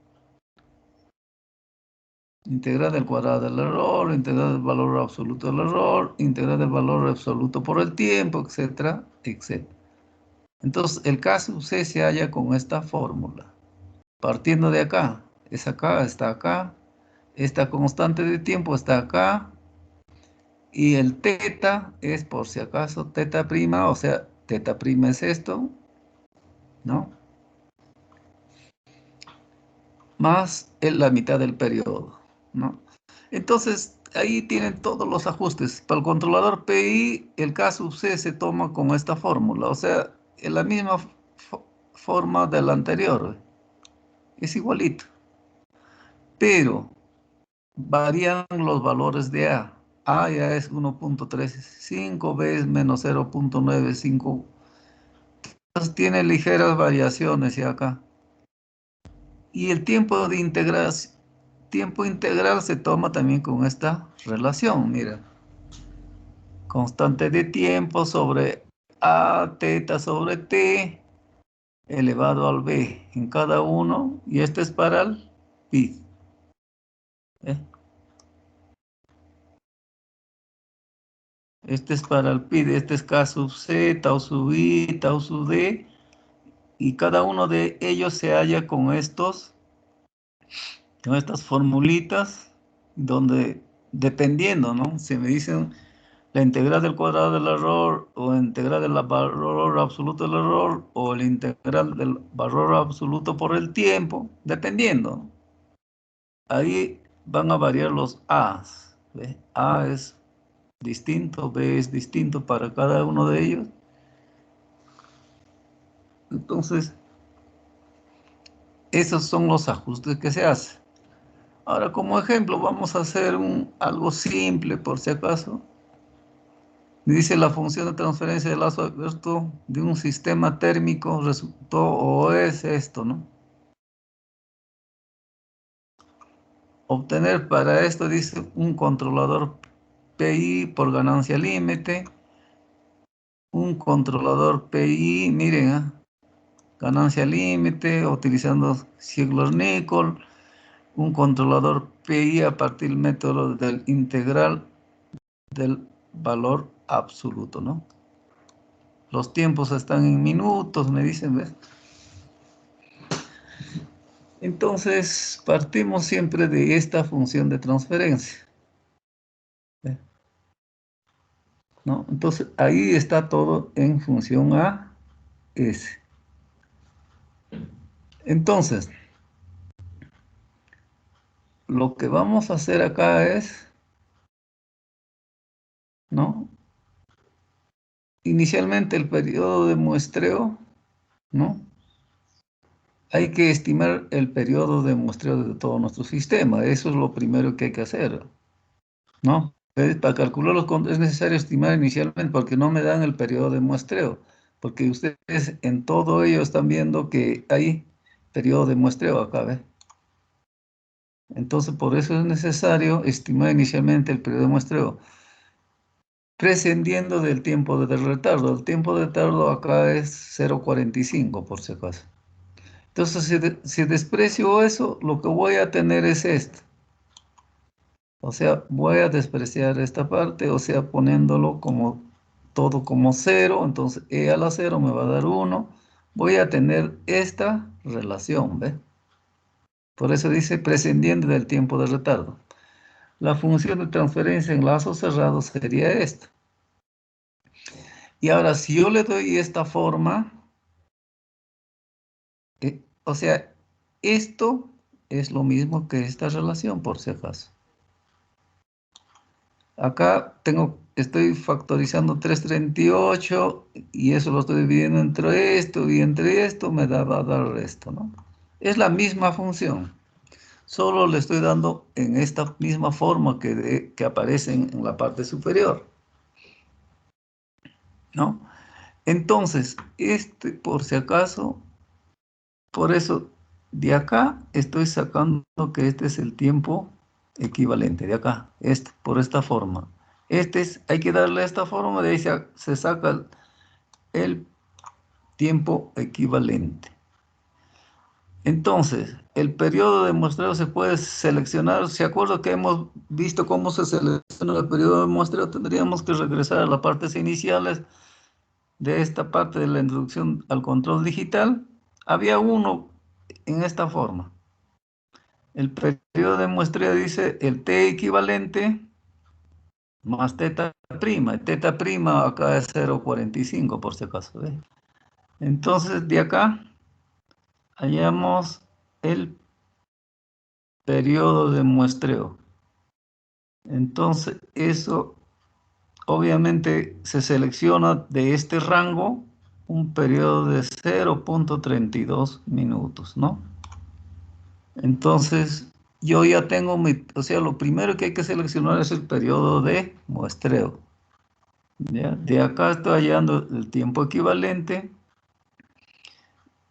S1: Integral del cuadrado del error, integral del valor absoluto del error, integral del valor absoluto por el tiempo, etcétera, etcétera. Entonces, el K sub C se halla con esta fórmula. Partiendo de acá, es acá, está acá. Esta constante de tiempo está acá. Y el teta es, por si acaso, teta prima, o sea, teta prima es esto, ¿no? Más la mitad del periodo, ¿no? Entonces, ahí tienen todos los ajustes. Para el controlador PI, el K sub C se toma con esta fórmula, o sea, en la misma forma del anterior. Es igualito. Pero varían los valores de A. A ya es 1.35, B es menos 0.95. Entonces tiene ligeras variaciones ya acá. Y el tiempo integral se toma también con esta relación, mira. Constante de tiempo sobre A, teta sobre T, elevado al B en cada uno, y este es para el pi. ¿Eh? Este es para el pi, este es K sub C, tau sub I, tau sub D, y cada uno de ellos se halla con estas formulitas, donde dependiendo, ¿no? Si me dicen la integral del cuadrado del error, o la integral del valor absoluto del error, o la integral del valor absoluto por el tiempo, dependiendo. Ahí van a variar los A's. ¿Ve? A es distinto, B es distinto para cada uno de ellos. Entonces, esos son los ajustes que se hacen. Ahora, como ejemplo, vamos a hacer algo simple, por si acaso. Dice la función de transferencia de lazo abierto de un sistema térmico resultó o es esto, ¿no? Obtener para esto, dice, un controlador PI por ganancia límite. Un controlador PI, miren, ganancia límite, utilizando Ziegler-Nichols. Un controlador PI a partir del método del integral del valor absoluto, ¿no? Los tiempos están en minutos, me dicen, ¿ves? Entonces, partimos siempre de esta función de transferencia, ¿no? Entonces, ahí está todo en función a S. Entonces, lo que vamos a hacer acá es, ¿no? Inicialmente el periodo de muestreo, ¿no? Hay que estimar el periodo de muestreo de todo nuestro sistema. Eso es lo primero que hay que hacer, ¿no? Para calcularlos es necesario estimar inicialmente porque no me dan el periodo de muestreo. Porque ustedes en todo ello están viendo que hay periodo de muestreo acá, ¿ves? Entonces, por eso es necesario estimar inicialmente el periodo de muestreo, prescindiendo del tiempo de retardo. El tiempo de retardo acá es 0,45, por si acaso. Entonces, si desprecio eso, lo que voy a tener es esto. O sea, voy a despreciar esta parte, o sea, poniéndolo como todo como 0, entonces e a la 0 me va a dar 1. Voy a tener esta relación, ¿ve? Por eso dice prescindiendo del tiempo de retardo. La función de transferencia en lazos cerrados sería esta. Y ahora, si yo le doy esta forma, o sea, esto es lo mismo que esta relación, por si acaso. Acá estoy factorizando 338 y eso lo estoy dividiendo entre esto y entre esto va a dar esto, ¿no? Es la misma función, solo le estoy dando en esta misma forma que aparece en la parte superior, ¿no? Entonces, por si acaso, por eso de acá estoy sacando que este es el tiempo equivalente, de acá, por esta forma. Hay que darle esta forma, de ahí se saca el tiempo equivalente. Entonces, el periodo de muestreo se puede seleccionar. ¿Se acuerda que hemos visto cómo se selecciona el periodo de muestreo? Tendríamos que regresar a las partes iniciales de esta parte de la introducción al control digital. Había uno en esta forma. El periodo de muestreo dice el T equivalente más teta prima. Teta prima acá es 0,45 por si acaso. ¿Ve? Entonces, de acá hallamos el periodo de muestreo. Entonces, eso obviamente se selecciona de este rango un periodo de 0,32 minutos, ¿no? Entonces, yo ya tengo o sea, lo primero que hay que seleccionar es el periodo de muestreo. ¿Ya? De acá estoy hallando el tiempo equivalente.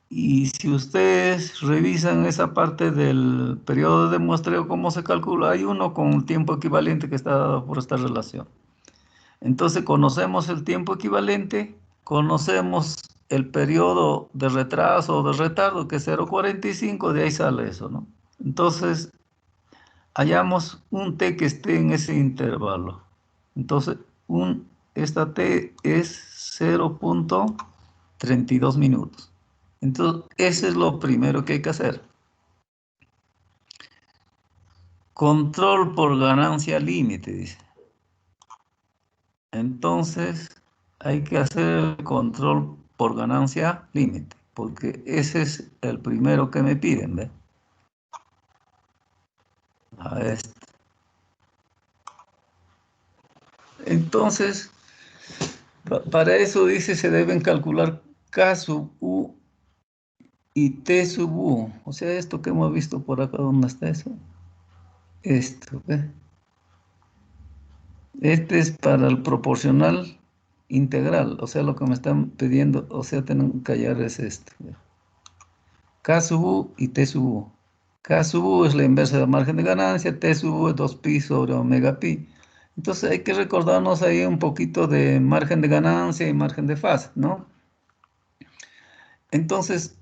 S1: Y si ustedes revisan esa parte del periodo de muestreo, cómo se calcula, hay uno con un tiempo equivalente que está dado por esta relación. Entonces conocemos el tiempo equivalente, conocemos el periodo de retraso o de retardo, que es 0,45, de ahí sale eso, ¿no? Entonces, hallamos un t que esté en ese intervalo. Entonces, esta t es 0,32 minutos. Entonces, eso es lo primero que hay que hacer. Control por ganancia límite, dice. Entonces, hay que hacer el control por ganancia límite, porque ese es el primero que me piden, ¿ve? A este. Entonces, para eso dice se deben calcular K sub U y T sub U. O sea, esto que hemos visto por acá, ¿dónde está eso? Esto, ¿ve? Este es para el proporcional integral, o sea, lo que me están pidiendo, o sea, tengo que hallar es esto. K sub U y T sub U. K sub U es la inversa del margen de ganancia, T sub U es 2pi sobre omega pi. Entonces hay que recordarnos ahí un poquito de margen de ganancia y margen de fase, ¿no? Entonces,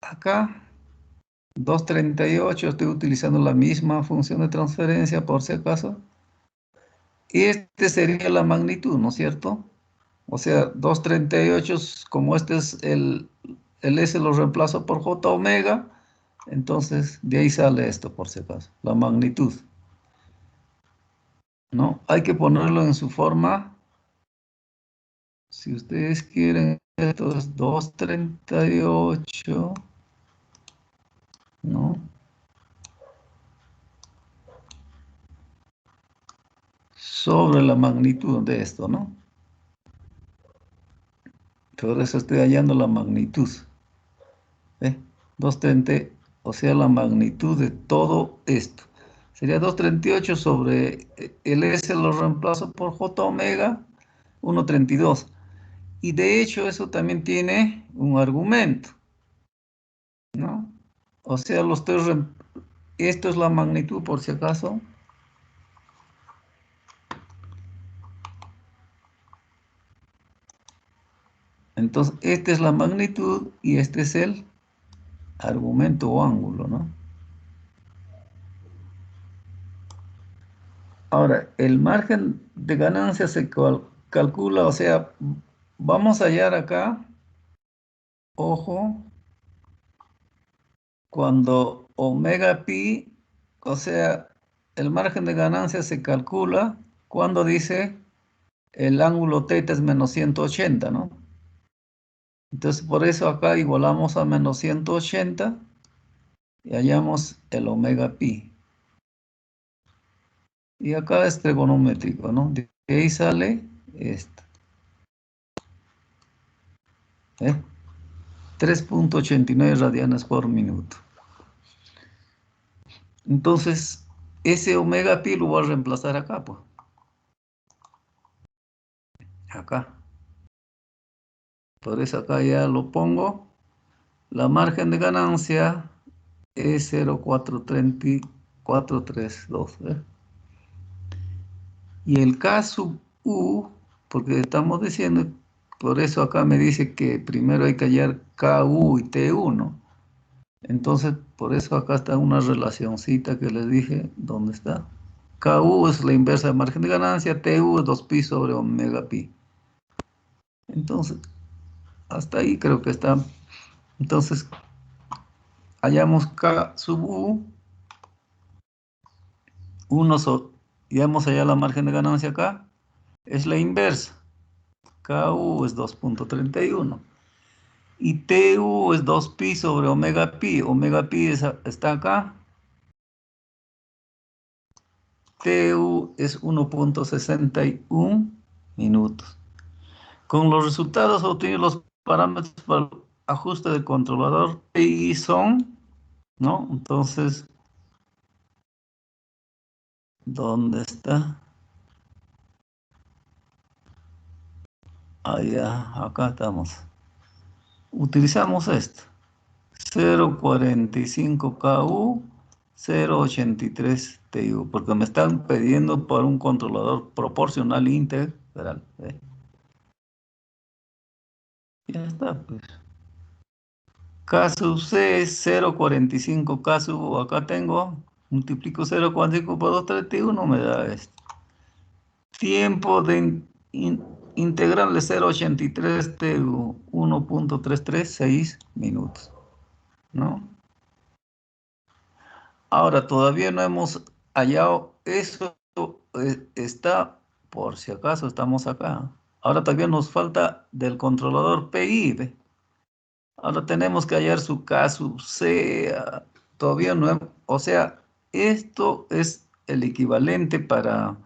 S1: acá, 238, estoy utilizando la misma función de transferencia por si acaso. Y este sería la magnitud, ¿no es cierto? O sea, 238, como este es el S lo reemplazo por J omega, entonces de ahí sale esto por si acaso, la magnitud. ¿No? Hay que ponerlo en su forma. Si ustedes quieren, esto es 238, ¿no? Sobre la magnitud de esto, ¿no? Por eso estoy hallando la magnitud. ¿Eh? 230, o sea, la magnitud de todo esto. Sería 238 sobre el S lo reemplazo por J omega, 1,32. Y de hecho eso también tiene un argumento, ¿no? O sea, esto es la magnitud por si acaso. Entonces, esta es la magnitud y este es el argumento o ángulo, ¿no? Ahora, el margen de ganancia se calcula, o sea, vamos a hallar acá, ojo, cuando omega pi, o sea, el margen de ganancia se calcula cuando dice el ángulo θ es menos 180, ¿no? Entonces, por eso acá igualamos a menos 180 y hallamos el omega pi. Y acá es trigonométrico, ¿no? De ahí sale esto. 3,89 radianes por minuto. Entonces, ese omega pi lo voy a reemplazar acá, pues. Acá. Por eso acá ya lo pongo. La margen de ganancia es 0,432. Y el K sub U, porque estamos diciendo por eso acá me dice que primero hay que hallar KU y TU, ¿no? Entonces, por eso acá está una relacioncita que les dije, ¿dónde está? KU es la inversa de margen de ganancia, TU es 2pi sobre omega pi. Entonces, hasta ahí creo que está. Entonces, hallamos K sub U, 1 ya hemos hallado la margen de ganancia acá, es la inversa. KU es 2.31. Y TU es 2pi sobre omega pi. Omega pi está acá. TU es 1.61 minutos. Con los resultados obtenidos, los parámetros para el ajuste del controlador PI son, ¿no? Entonces, ¿dónde está? Allá, acá estamos. Utilizamos esto. 0.45 KU, 0.83 TU, porque me están pidiendo por un controlador proporcional integral. ¿Ve? Ya está, pues. K sub C es 0.45 K sub, acá tengo, multiplico 0.45 por 231, me da esto. Tiempo de integral de 0.83 TU, 1.336 minutos, ¿no? Ahora, todavía no hemos hallado eso, está, por si acaso estamos acá. Ahora todavía nos falta del controlador PI, ¿ve? Ahora tenemos que hallar su K sub C, todavía no, o sea, esto es el equivalente para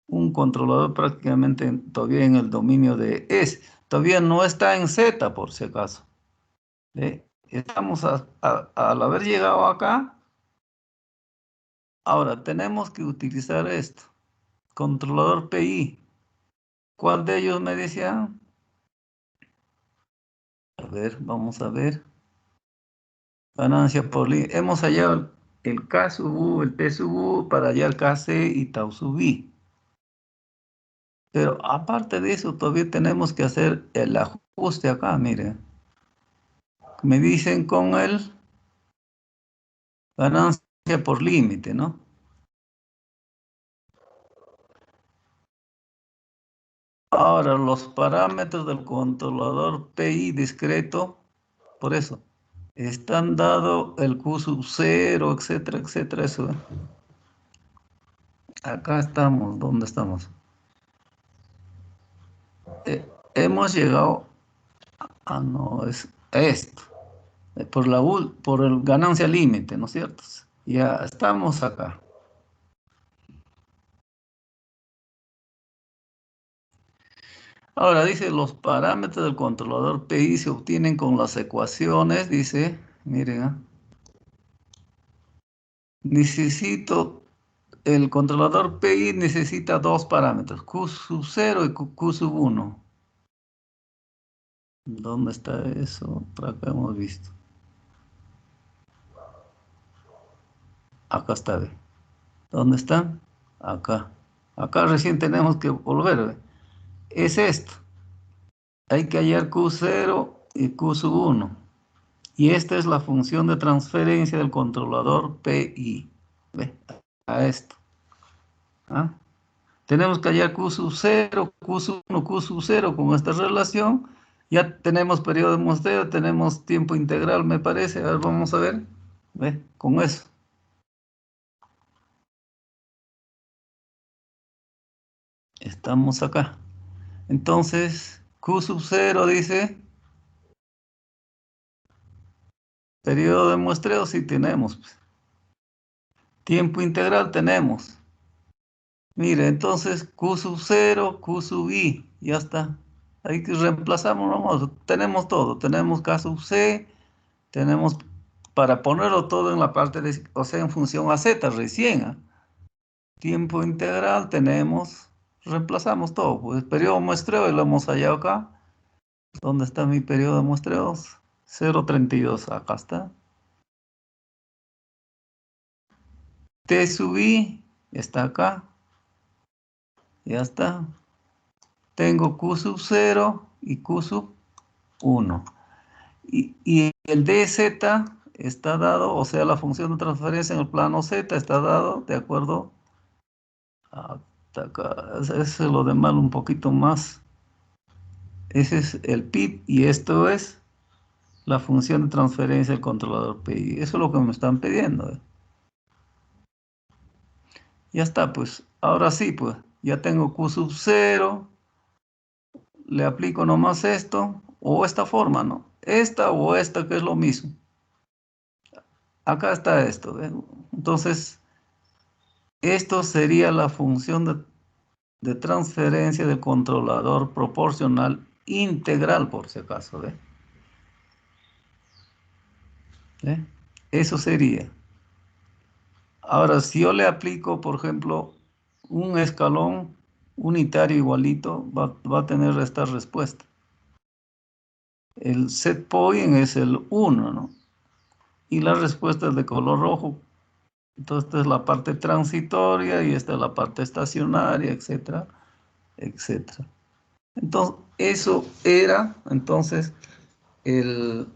S1: un controlador prácticamente todavía en el dominio de S. Todavía no está en Z, por si acaso, ¿ve? Estamos al haber llegado acá. Ahora, tenemos que utilizar esto. Controlador PI. ¿Cuál de ellos me decía? A ver, vamos a ver. Ganancia por línea. Hemos hallado el K sub U, el P sub U, para hallar KC y tau sub I. Pero aparte de eso, todavía tenemos que hacer el ajuste acá, miren. Me dicen con el ganancia por límite, ¿no? Ahora, los parámetros del controlador PI discreto, por eso, están dado el Q sub 0, etcétera, etcétera, eso. Acá estamos, ¿dónde estamos? Hemos llegado, no, es esto, por el ganancia límite, ¿no es cierto? Ya estamos acá. Ahora dice, los parámetros del controlador PI se obtienen con las ecuaciones, dice, miren, necesito, el controlador PI necesita dos parámetros, Q sub 0 y Q sub 1. ¿Dónde está eso? Por acá hemos visto. Acá está, ¿ve? ¿Dónde está? Acá. Acá recién tenemos que volver, ¿ve? Es esto. Hay que hallar Q0 y Q sub 1. Y esta es la función de transferencia del controlador PI. ¿Ve? A esto. ¿Ah? Tenemos que hallar Q sub 0, Q sub 1, Q sub 0 con esta relación. Ya tenemos periodo de muestreo, tenemos tiempo integral, me parece. A ver, vamos a ver. ¿Ve? Con eso. Estamos acá. Entonces, Q sub 0 dice, periodo de muestreo sí tenemos. Tiempo integral tenemos. Mire, entonces Q sub 0, Q sub I, ya está. Ahí que reemplazamos, vamos, tenemos todo. Tenemos K sub C, tenemos para ponerlo todo en la parte de, o sea, en función a Z recién. ¿Ah? Tiempo integral tenemos, reemplazamos todo. Pues periodo de muestreo y lo hemos hallado acá. ¿Dónde está mi periodo de muestreos? 0.32, acá está. T sub I está acá. Ya está. Tengo Q sub 0 y Q sub 1. Y el dz está dado, o sea, la función de transferencia en el plano z está dado de acuerdo hasta acá. Ese es lo de mal un poquito más. Ese es el PID y esto es la función de transferencia del controlador PI. Eso es lo que me están pidiendo. Ya está, pues. Ahora sí, pues. Ya tengo Q sub 0. Le aplico nomás esto. O esta forma, ¿no? Esta o esta, que es lo mismo. Acá está esto. ¿Ves? Entonces, esto sería la función de transferencia del controlador proporcional integral, por si acaso. ¿Ve? ¿Ve? Eso sería. Ahora, si yo le aplico, por ejemplo, un escalón unitario igualito, va a tener esta respuesta. El set point es el 1, ¿no? Y la respuesta es de color rojo. Entonces, esta es la parte transitoria y esta es la parte estacionaria, etcétera, etcétera. Entonces, eso era, entonces, eso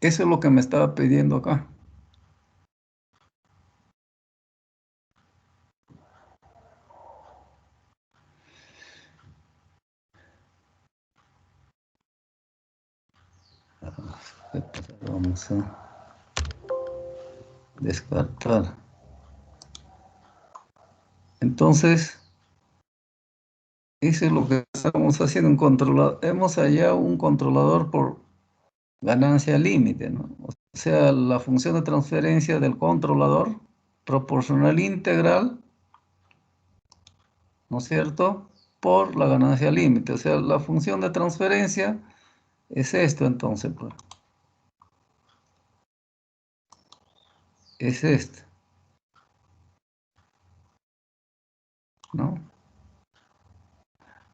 S1: es lo que me estaba pidiendo acá. Vamos a descartar. Entonces, eso es lo que estamos haciendo, un controlador. Hemos hallado un controlador por ganancia límite, ¿no? O sea, la función de transferencia del controlador proporcional integral, ¿no es cierto?, por la ganancia límite. O sea, la función de transferencia es esto entonces, pues. Es esto, ¿no?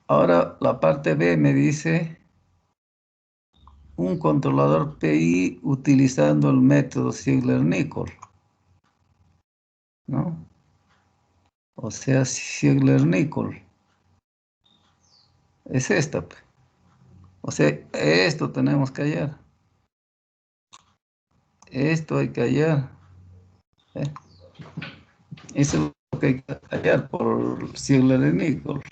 S1: Ahora la parte B me dice un controlador PI utilizando el método Ziegler-Nichols, ¿no? O sea, Ziegler-Nichols. Es esta, pues. O sea, esto tenemos que hallar. Esto hay que hallar. ¿Eh? Eso es lo que hay que hallar por Ziegler-Nichols.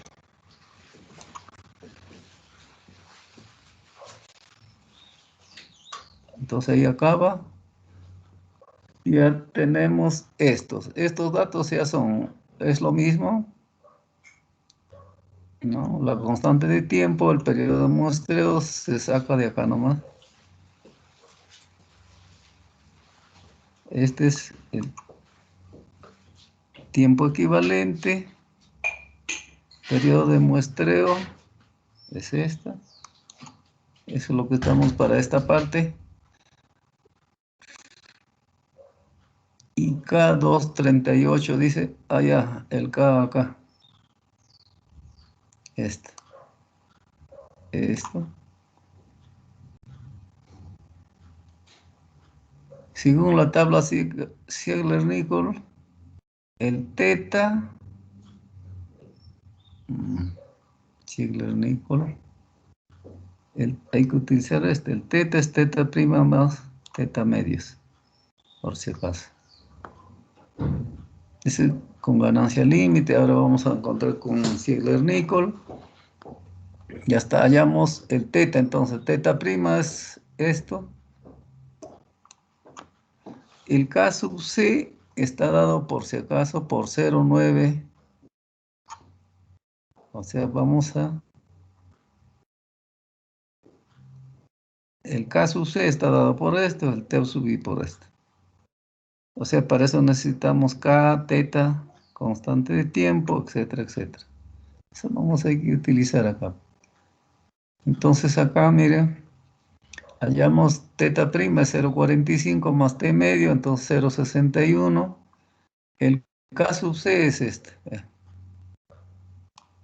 S1: Entonces ahí acaba. Ya tenemos estos. Estos datos ya son, es lo mismo, ¿no? La constante de tiempo, el periodo de muestreo se saca de acá nomás. Este es el tiempo equivalente, periodo de muestreo, es esta. Eso es lo que estamos para esta parte. Y K238 dice, allá, el K acá. Esto. Según la tabla Ziegler-Nichols, el teta, Ziegler-Nichols, hay que utilizar el teta es teta prima más teta medios, por si acaso. Ese con ganancia límite, ahora vamos a encontrar con Ziegler-Nichols. Ya está, hallamos el teta, entonces teta prima es esto. El K sub C está dado por si acaso por 0,9. O sea, vamos a... El K sub C está dado por esto, el T sub I por esto. O sea, para eso necesitamos K, teta, constante de tiempo, etcétera, etcétera. Eso vamos a utilizar acá. Entonces acá, miren, hallamos teta prima es 0,45 más T medio, entonces 0,61. El K sub C es este.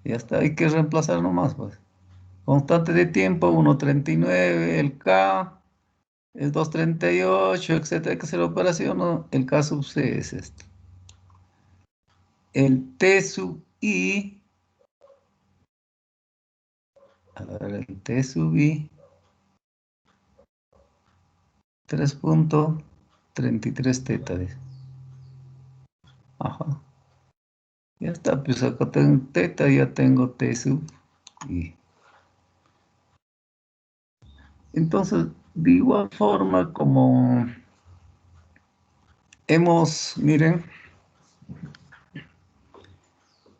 S1: Ya está, hay que reemplazar nomás, pues. Constante de tiempo, 1,39, el K es 2,38, etcétera. Hay que hacer la operación, ¿no? El K sub C es este. El T sub I A ver, el T sub I, 3.33 teta, dice. Ajá. Ya está, pues acá tengo teta, ya tengo T sub I. Entonces, de igual forma como miren,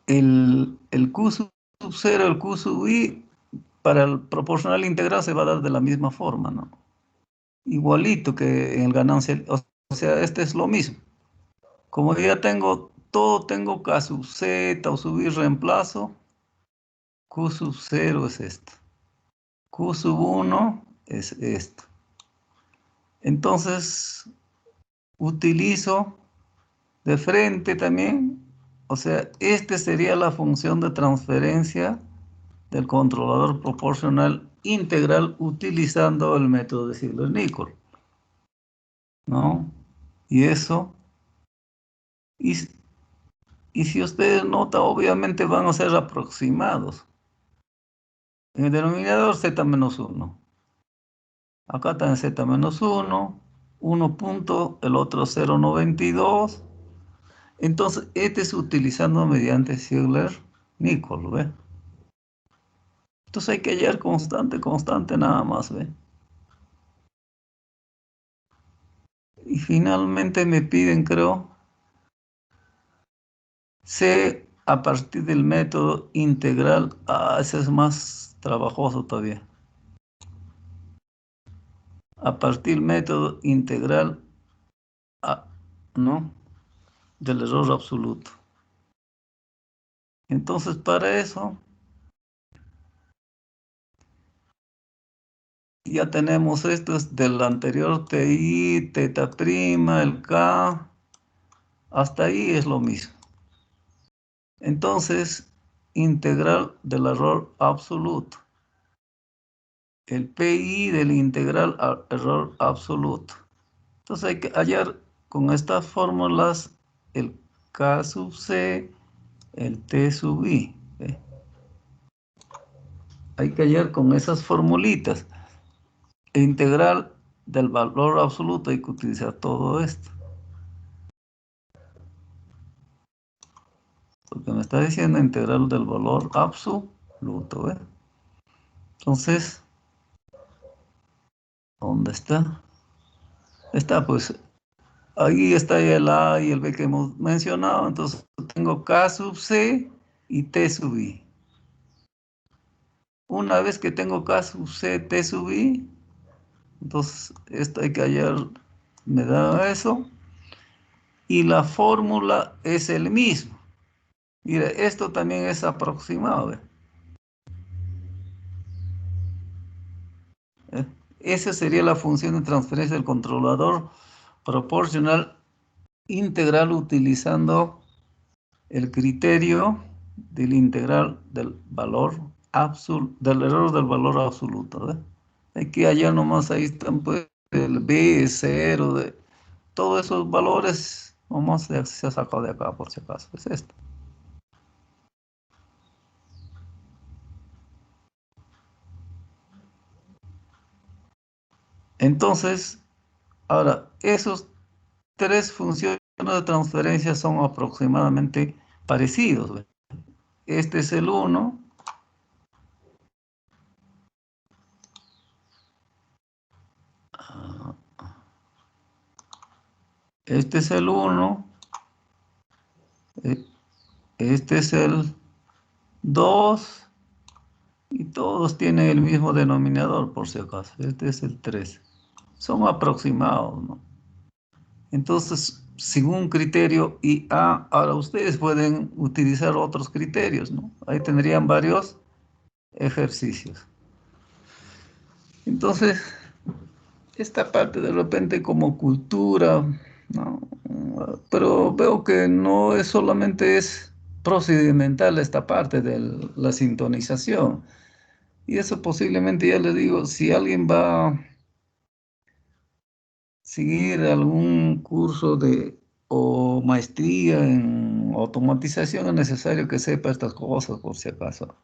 S1: el Q sub 0, el Q sub I, para el proporcional integral se va a dar de la misma forma, ¿no? Igualito que en el ganancia, o sea, este es lo mismo. Como ya tengo todo, tengo K sub Z o sub I reemplazo, Q sub 0 es esto, Q sub 1 es esto. Entonces, utilizo de frente también, o sea, esta sería la función de transferencia del controlador proporcional integral utilizando el método de Ziegler-Nichols, ¿no? Y eso, y, y si ustedes notan, obviamente van a ser aproximados. En el denominador z menos 1. Acá está en z menos 1, 1 punto, el otro 0,92. Entonces, este es utilizando mediante Ziegler-Nichols, ¿ve? Entonces hay que hallar constante, constante nada más, ¿ve? Y finalmente me piden, creo, C a partir del método integral. Ah, ese es más trabajoso todavía. A partir del método integral, ¿no? Del error absoluto. Entonces, para eso, ya tenemos esto es del anterior TI, teta prima, el K, hasta ahí es lo mismo. Entonces, integral del error absoluto. El PI del integral al error absoluto. Entonces hay que hallar con estas fórmulas el K sub C, el T sub I. ¿Ve? Hay que hallar con esas formulitas. El integral del valor absoluto, hay que utilizar todo esto. Porque me está diciendo integral del valor absoluto. ¿Ve? Entonces, ¿dónde está? Está, pues, ahí está el A y el B que hemos mencionado. Entonces, tengo K sub C y T sub I. Una vez que tengo K sub C, T sub I, entonces esto hay que hallar, me da eso. Y la fórmula es el mismo. Mire, esto también es aproximado. ¿Eh? Esa sería la función de transferencia del controlador proporcional integral utilizando el criterio del integral del valor absoluto, del error del valor absoluto. ¿Ve? Hay que hallar nomás, ahí están pues el B, 0, de todos esos valores, nomás se ha sacado de acá por si acaso, es esto. Entonces, ahora, esos tres funciones de transferencia son aproximadamente parecidos. ¿Ve? Este es el 1, este es el 1, este es el 2, y todos tienen el mismo denominador, por si acaso. Este es el 3. Son aproximados, ¿no? Entonces, sin un criterio IA, ahora ustedes pueden utilizar otros criterios, ¿no? Ahí tendrían varios ejercicios. Entonces, esta parte de repente como cultura, ¿no? Pero veo que no es solamente es procedimental esta parte de la sintonización. Y eso posiblemente, ya les digo, si alguien va a seguir algún curso o maestría en automatización, es necesario que sepa estas cosas por si acaso.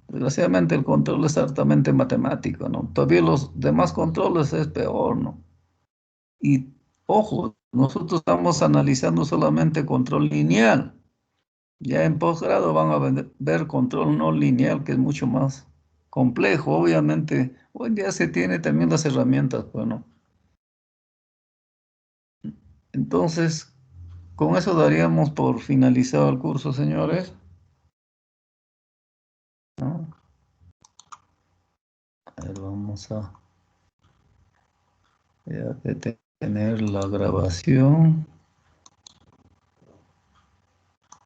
S1: desgraciadamente el control es altamente matemático, ¿no? Todavía los demás controles es peor, ¿no? Y ojo, nosotros estamos analizando solamente control lineal. Ya en posgrado van a ver control no lineal, que es mucho más complejo. Obviamente, hoy día se tiene también las herramientas, bueno. Entonces, con eso daríamos por finalizado el curso, señores, ¿no? A ver, vamos a ya detener la grabación.